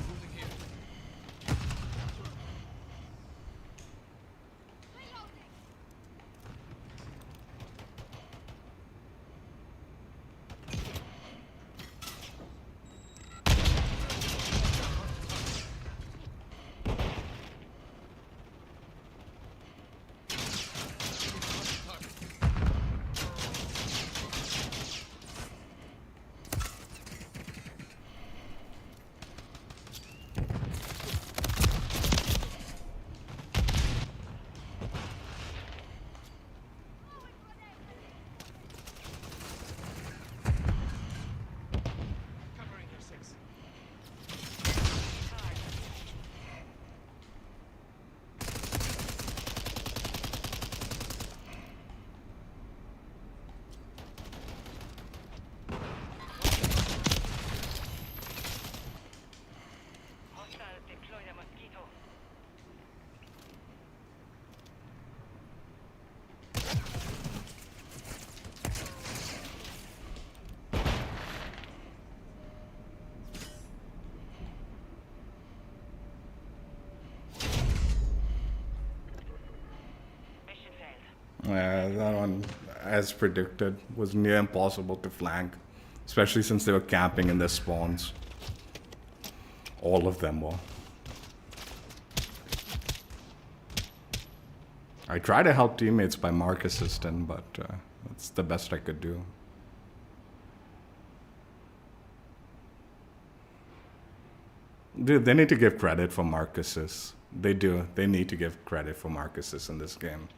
Moving here. Covering your six. Hostile deploy the mosquito. Mission failed. Yeah, that one, as predicted, was near impossible to flank. Especially since they were camping in their spawns. All of them were. I tried to help teammates by mark assisting, but that's the best I could do. Dude, they need to give credit for mark assists. They do. They need to give credit for mark assists in this game.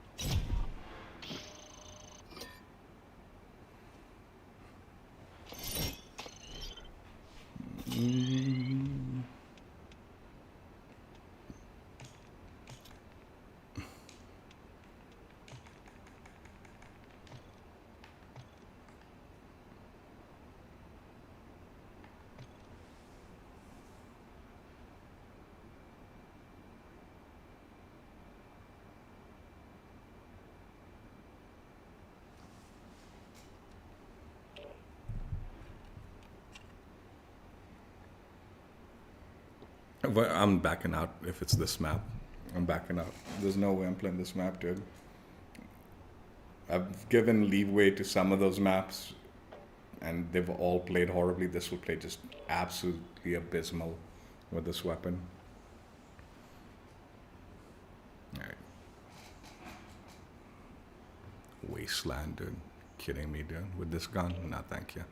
Well, I'm backing out if it's this map. I'm backing out. There's no way I'm playing this map, dude. I've given leeway to some of those maps, and they've all played horribly. This will play just absolutely abysmal with this weapon. Alright. Wasteland, dude. Kidding me, dude? With this gun? No, thank you.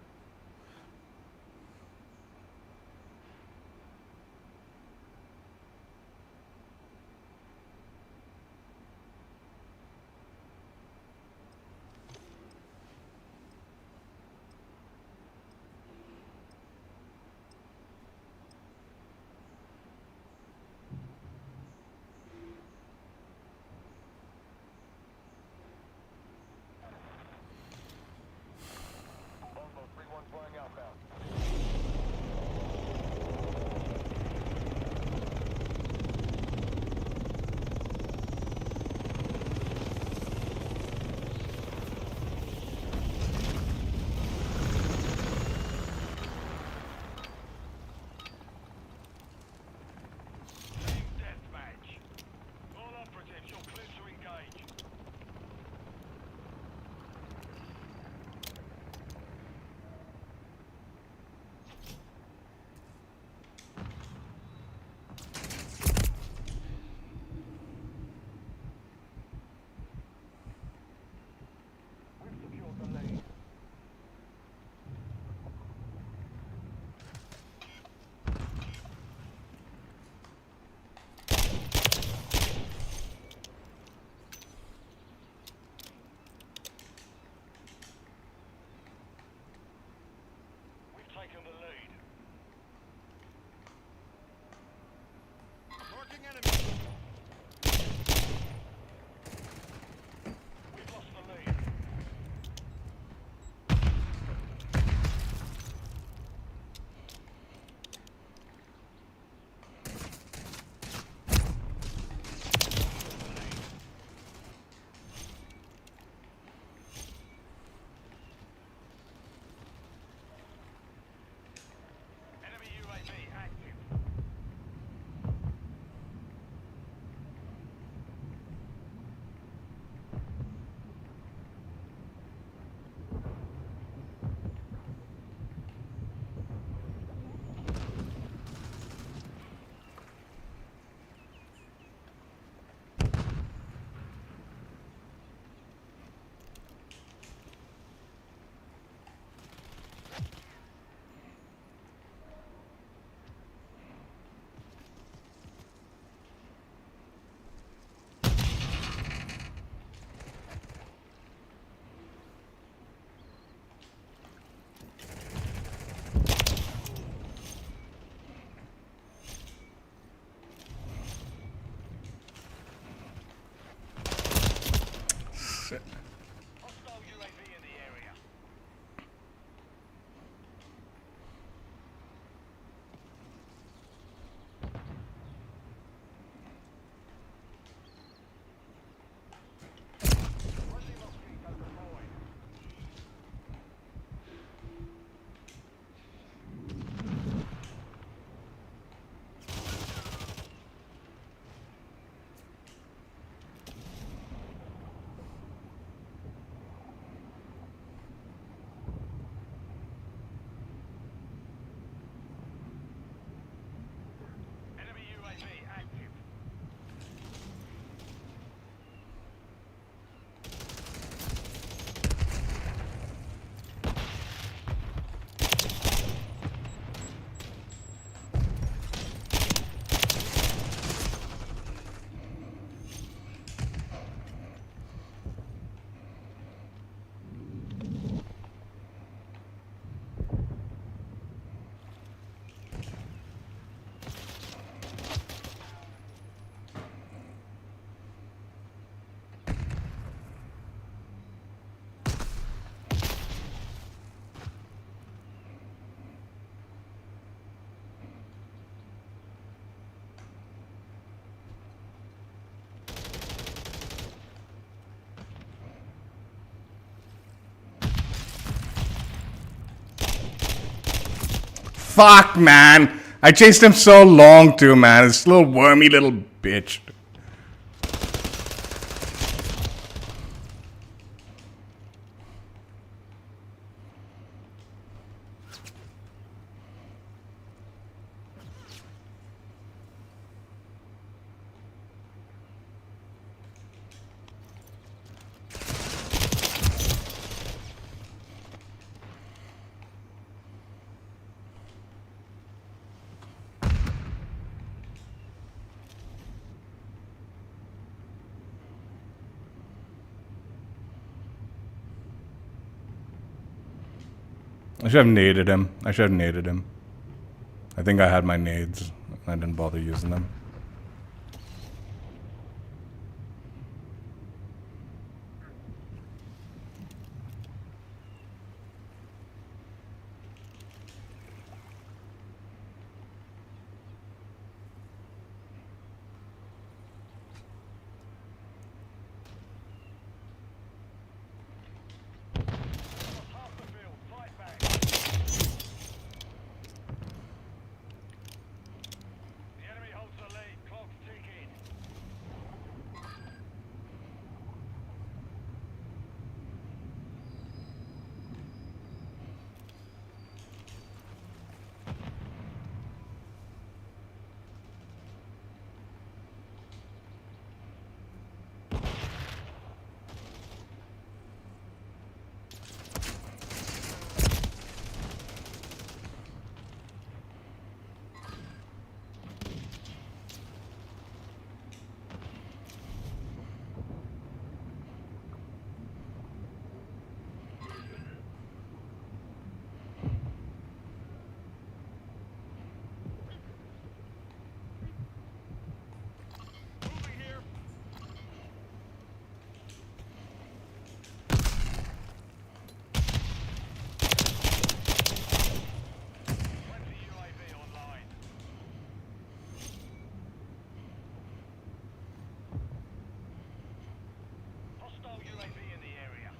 Longbow 3-1 flying outbound. Team deathmatch. All operatives, you're clear to engage. We've secured the lead. We've taken the lead. Marking enemy. We've lost the lead. Enemy UAV active. Shit. Hostile UAV in the area. Friendly mosquito deployed. Enemy UAV active. Fuck, man. I chased him so long too, man. This little wormy little bitch. I should have naded him. I think I had my nades. I didn't bother using them. Half the field. Fight back. The enemy holds the lead. Clock's ticking. Moving here. Friendly UAV online. Hostile UAV in the area.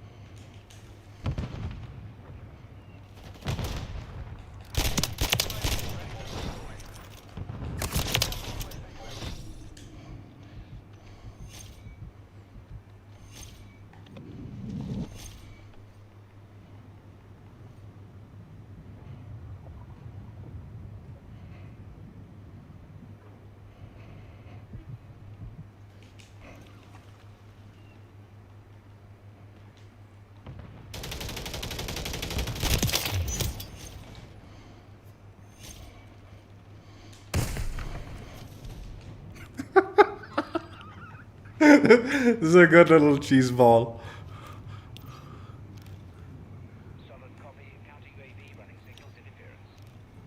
This is a good little cheese ball. Solid copy. Counter UAV running signals interference.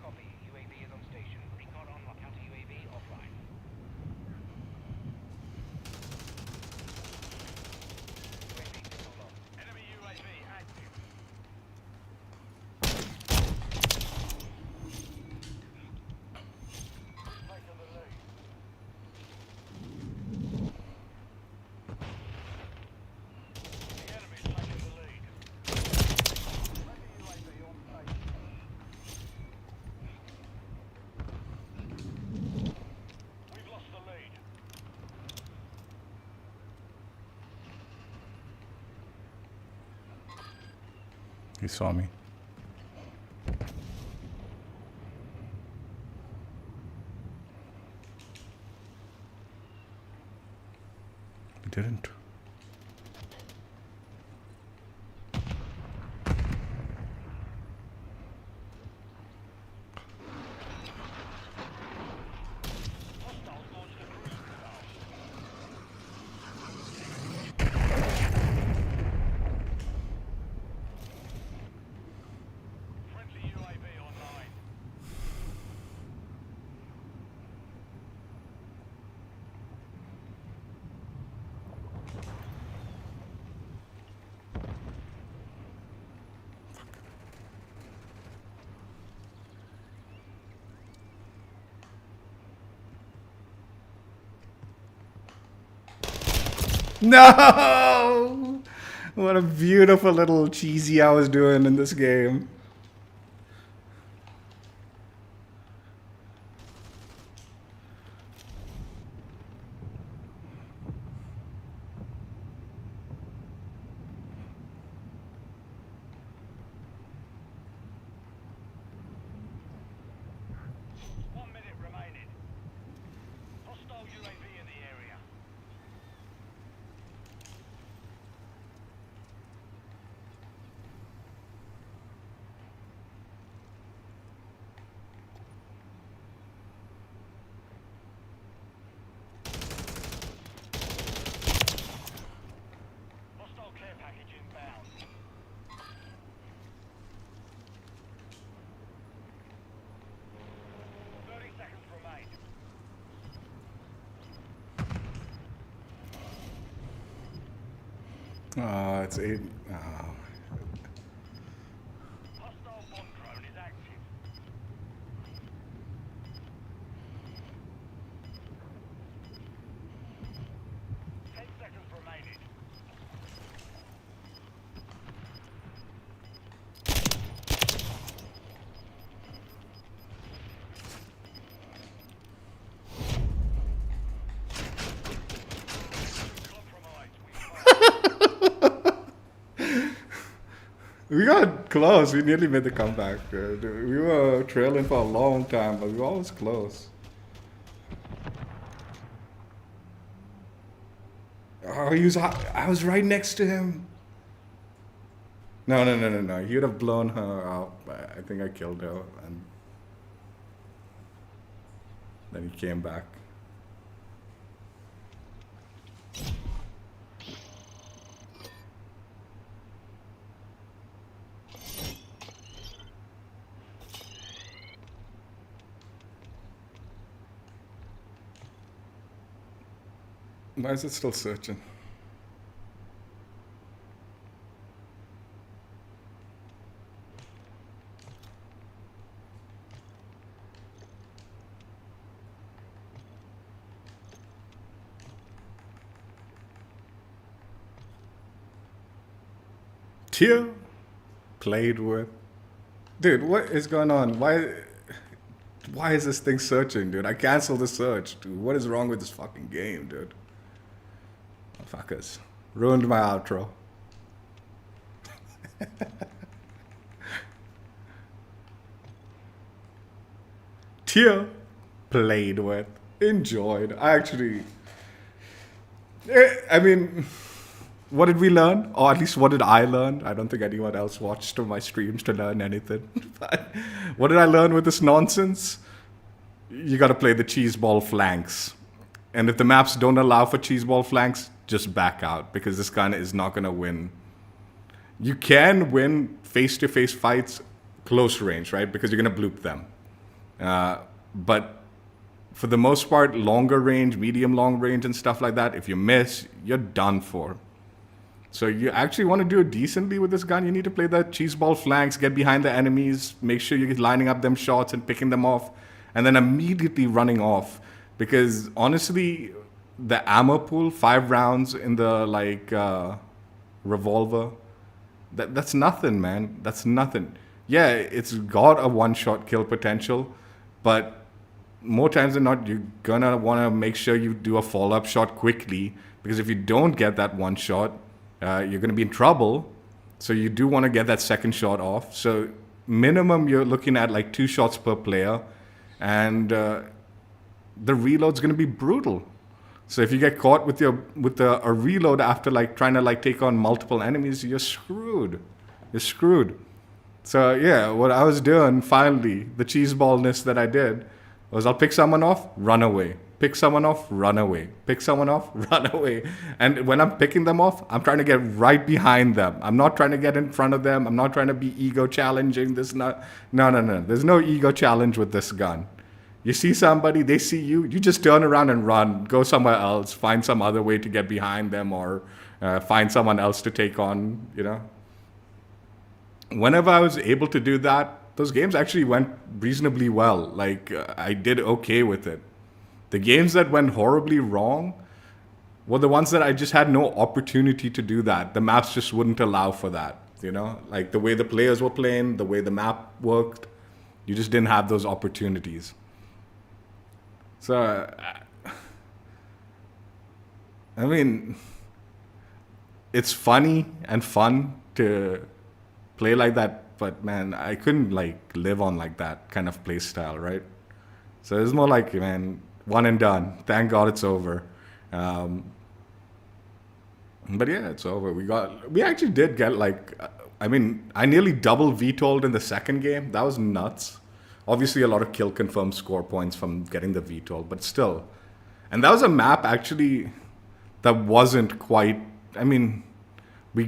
Copy. UAV is on station. Recon on. Counter UAV offline. UAV signal lost. Enemy UAV active. Taking the lead. The enemy's taking the lead. Friendly UAV on station. We've lost the lead. He saw me. He didn't. Hostiles launched a cruise missile. Friendly UAV online. No! What a beautiful little cheesy I was doing in this game. package inbound. Thirty seconds remain. It's 8. Hostile bomb drone is active. Ten seconds remaining. Compromised. We got close. We nearly made the comeback. We were trailing for a long time, but we were always close. Oh, I was right next to him. No. He would have blown her out. But I think I killed her, and then he came back. Why is it still searching? Tier played with. Dude, what is going on? Why is this thing searching, dude? I canceled the search, dude. What is wrong with this fucking game, dude? Fuckers. Ruined my outro. Tier played with. Enjoyed. I mean, what did we learn? Or at least what did I learn? I don't think anyone else watched my streams to learn anything. But what did I learn with this nonsense? You gotta play the cheeseball flanks. And if the maps don't allow for cheeseball flanks, just back out, because this gun is not gonna win. You can win face-to-face fights close range, right? Because you're gonna bloop them. But for the most part, longer range, medium long range and stuff like that, if you miss, you're done for. So you actually want to do it decently with this gun, you need to play the cheeseball flanks, get behind the enemies, make sure you're lining up them shots and picking them off, and then immediately running off. Because honestly, the ammo pool, 5 rounds in the revolver, that's nothing, man. That's nothing. Yeah, it's got a one-shot kill potential, but more times than not, you're gonna want to make sure you do a follow-up shot quickly, because if you don't get that one shot, you're gonna be in trouble. So you do want to get that second shot off. So minimum, you're looking at like 2 shots per player, and the reload's gonna be brutal. So if you get caught with a reload after trying to take on multiple enemies, you're screwed. You're screwed. So yeah, what I was doing finally, the cheeseballness that I did, was I'll pick someone off, run away. Pick someone off, run away. Pick someone off, run away. And when I'm picking them off, I'm trying to get right behind them. I'm not trying to get in front of them. I'm not trying to be ego challenging. No. There's no ego challenge with this gun. You see somebody, they see you, you just turn around and run, go somewhere else, find some other way to get behind them, or find someone else to take on, Whenever I was able to do that, those games actually went reasonably well. I did okay with it. The games that went horribly wrong were the ones that I just had no opportunity to do that. The maps just wouldn't allow for that, the way the players were playing, the way the map worked, you just didn't have those opportunities. So, I mean, it's funny and fun to play like that, but man, I couldn't live on that kind of play style, right? So it's more man, one and done. Thank God it's over. But yeah, it's over. We actually did get I nearly double VTOL'd in the second game. That was nuts. Obviously, a lot of kill confirmed score points from getting the VTOL, but still. And that was a map actually that wasn't quite, I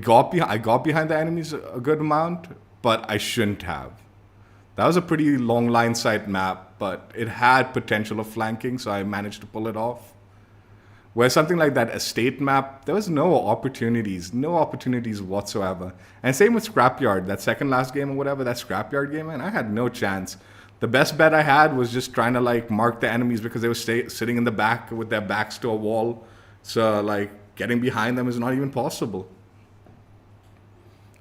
got behind the enemies a good amount, but I shouldn't have. That was a pretty long line sight map, but it had potential of flanking, so I managed to pull it off. Where something like that estate map, there was no opportunities whatsoever. And same with Scrapyard, that second last game or whatever, that Scrapyard game, man, I had no chance. The best bet I had was just trying to like mark the enemies because they were sitting in the back with their backs to a wall. So like getting behind them is not even possible.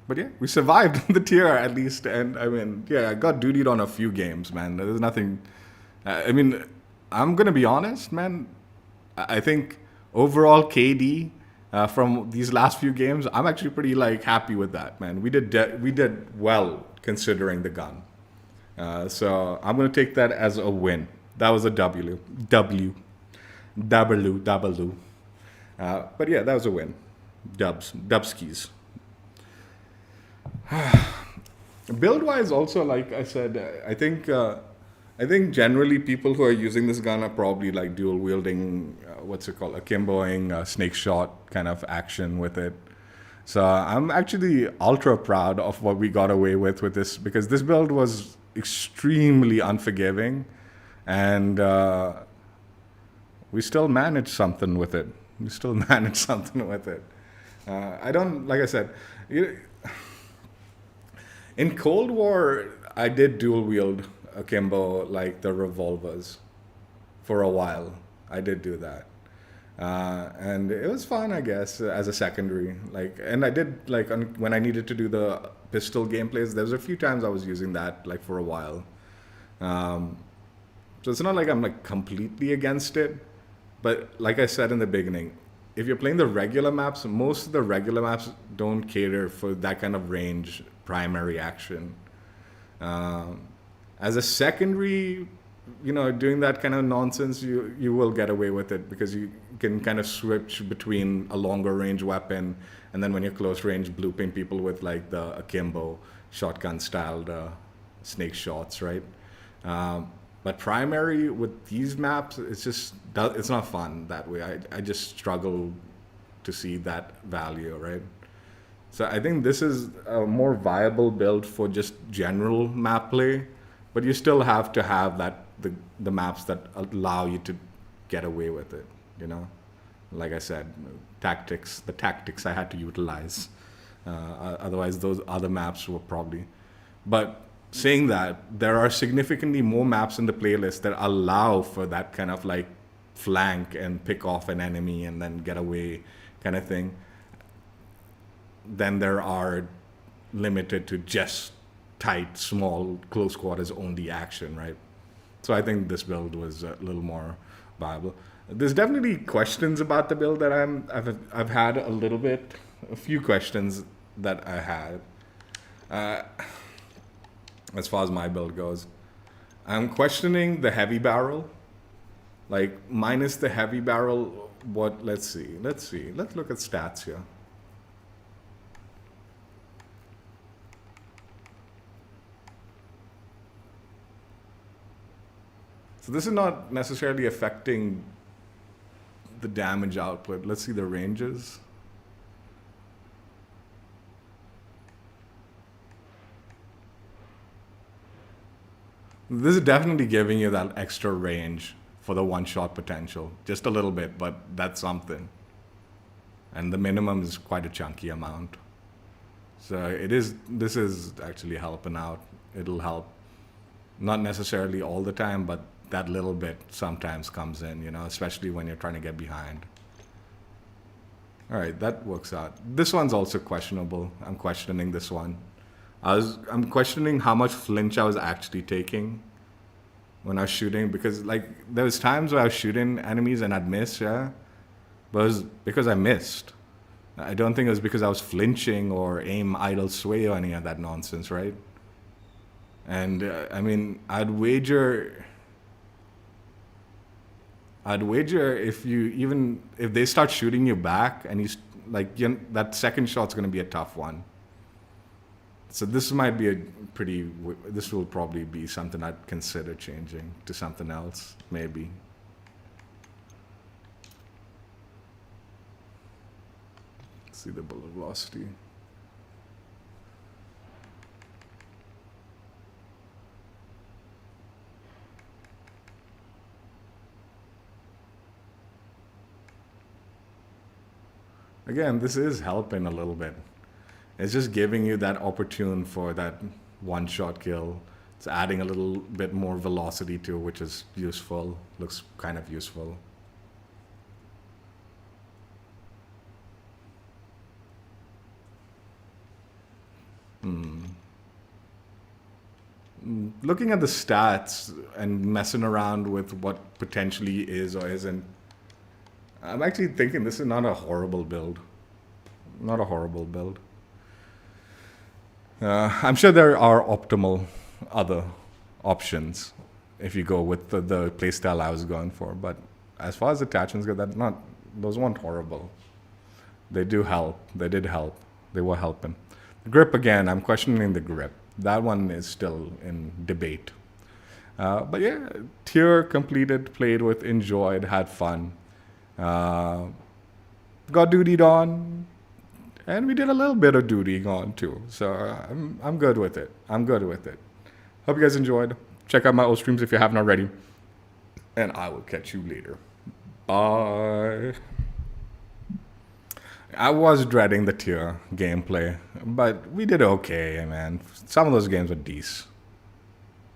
But yeah, we survived the tier at least. And I mean, yeah, I got dutied on a few games, man. There's nothing. I mean, I'm going to be honest, man. I think overall KD from these last few games, I'm actually pretty like happy with that, man. We did well considering the gun. So I'm going to take that as a win. That was a W. But yeah, that was a win. Dubskis. Build-wise, also, like I said, I think generally people who are using this gun are probably like dual wielding, akimboing, snake shot kind of action with it. So I'm actually ultra proud of what we got away with this, because this build was extremely unforgiving, and we still managed something with it. I don't, like I said, in Cold War, I did dual wield akimbo, like the revolvers, for a while. I did do that. And it was fun, I guess, as a secondary. And I did, when I needed to do the pistol gameplays, there was a few times I was using that, for a while. So it's not like I'm, completely against it. But like I said in the beginning, if you're playing the regular maps, most of the regular maps don't cater for that kind of range primary action. As a secondary, doing that kind of nonsense, you will get away with it, because you can kind of switch between a longer range weapon, and then when you're close range, blooping people with the akimbo shotgun styled snake shots, right? But primary with these maps, it's not fun that way. I just struggle to see that value, right? So I think this is a more viable build for just general map play, but you still have to have the maps that allow you to get away with it, Like I said, the tactics I had to utilize. Otherwise, those other maps were probably. But saying that, there are significantly more maps in the playlist that allow for that kind of flank and pick off an enemy and then get away kind of thing, than there are limited to just tight, small, close quarters only action, right? So I think this build was a little more viable. There's definitely questions about the build that I've had a few questions that I had. As far as my build goes, I'm questioning the heavy barrel. Minus the heavy barrel, let's see. Let's look at stats here. So this is not necessarily affecting the damage output. Let's see the ranges. This is definitely giving you that extra range for the one-shot potential. Just a little bit, but that's something. And the minimum is quite a chunky amount. So this is actually helping out. It'll help. Not necessarily all the time, but that little bit sometimes comes in, especially when you're trying to get behind. All right, that works out. This one's also questionable. I'm questioning this one. I'm questioning how much flinch I was actually taking when I was shooting, because there was times where I was shooting enemies and I'd miss, yeah, but it was because I missed. I don't think it was because I was flinching or aim idle sway or any of that nonsense, right? And I mean, I'd wager if they start shooting you back and that second shot's going to be a tough one. So this might be this will probably be something I'd consider changing to something else, maybe. Let's see the bullet velocity. Again, this is helping a little bit. It's just giving you that opportune for that one-shot kill. It's adding a little bit more velocity to it, which is useful. Looks kind of useful. Looking at the stats and messing around with what potentially is or isn't, I'm actually thinking this is not a horrible build. Not a horrible build. I'm sure there are optimal other options if you go with the playstyle I was going for, but as far as attachments go, those weren't horrible. They do help. They did help. They were helping. The grip, again, I'm questioning the grip. That one is still in debate. But yeah, tier completed, played with, enjoyed, had fun. Got dutied on, and we did a little bit of dutying on too. So I'm good with it. I'm good with it. Hope you guys enjoyed. Check out my old streams if you haven't already. And I will catch you later. Bye. I was dreading the tier gameplay, but we did okay, man. Some of those games were decent.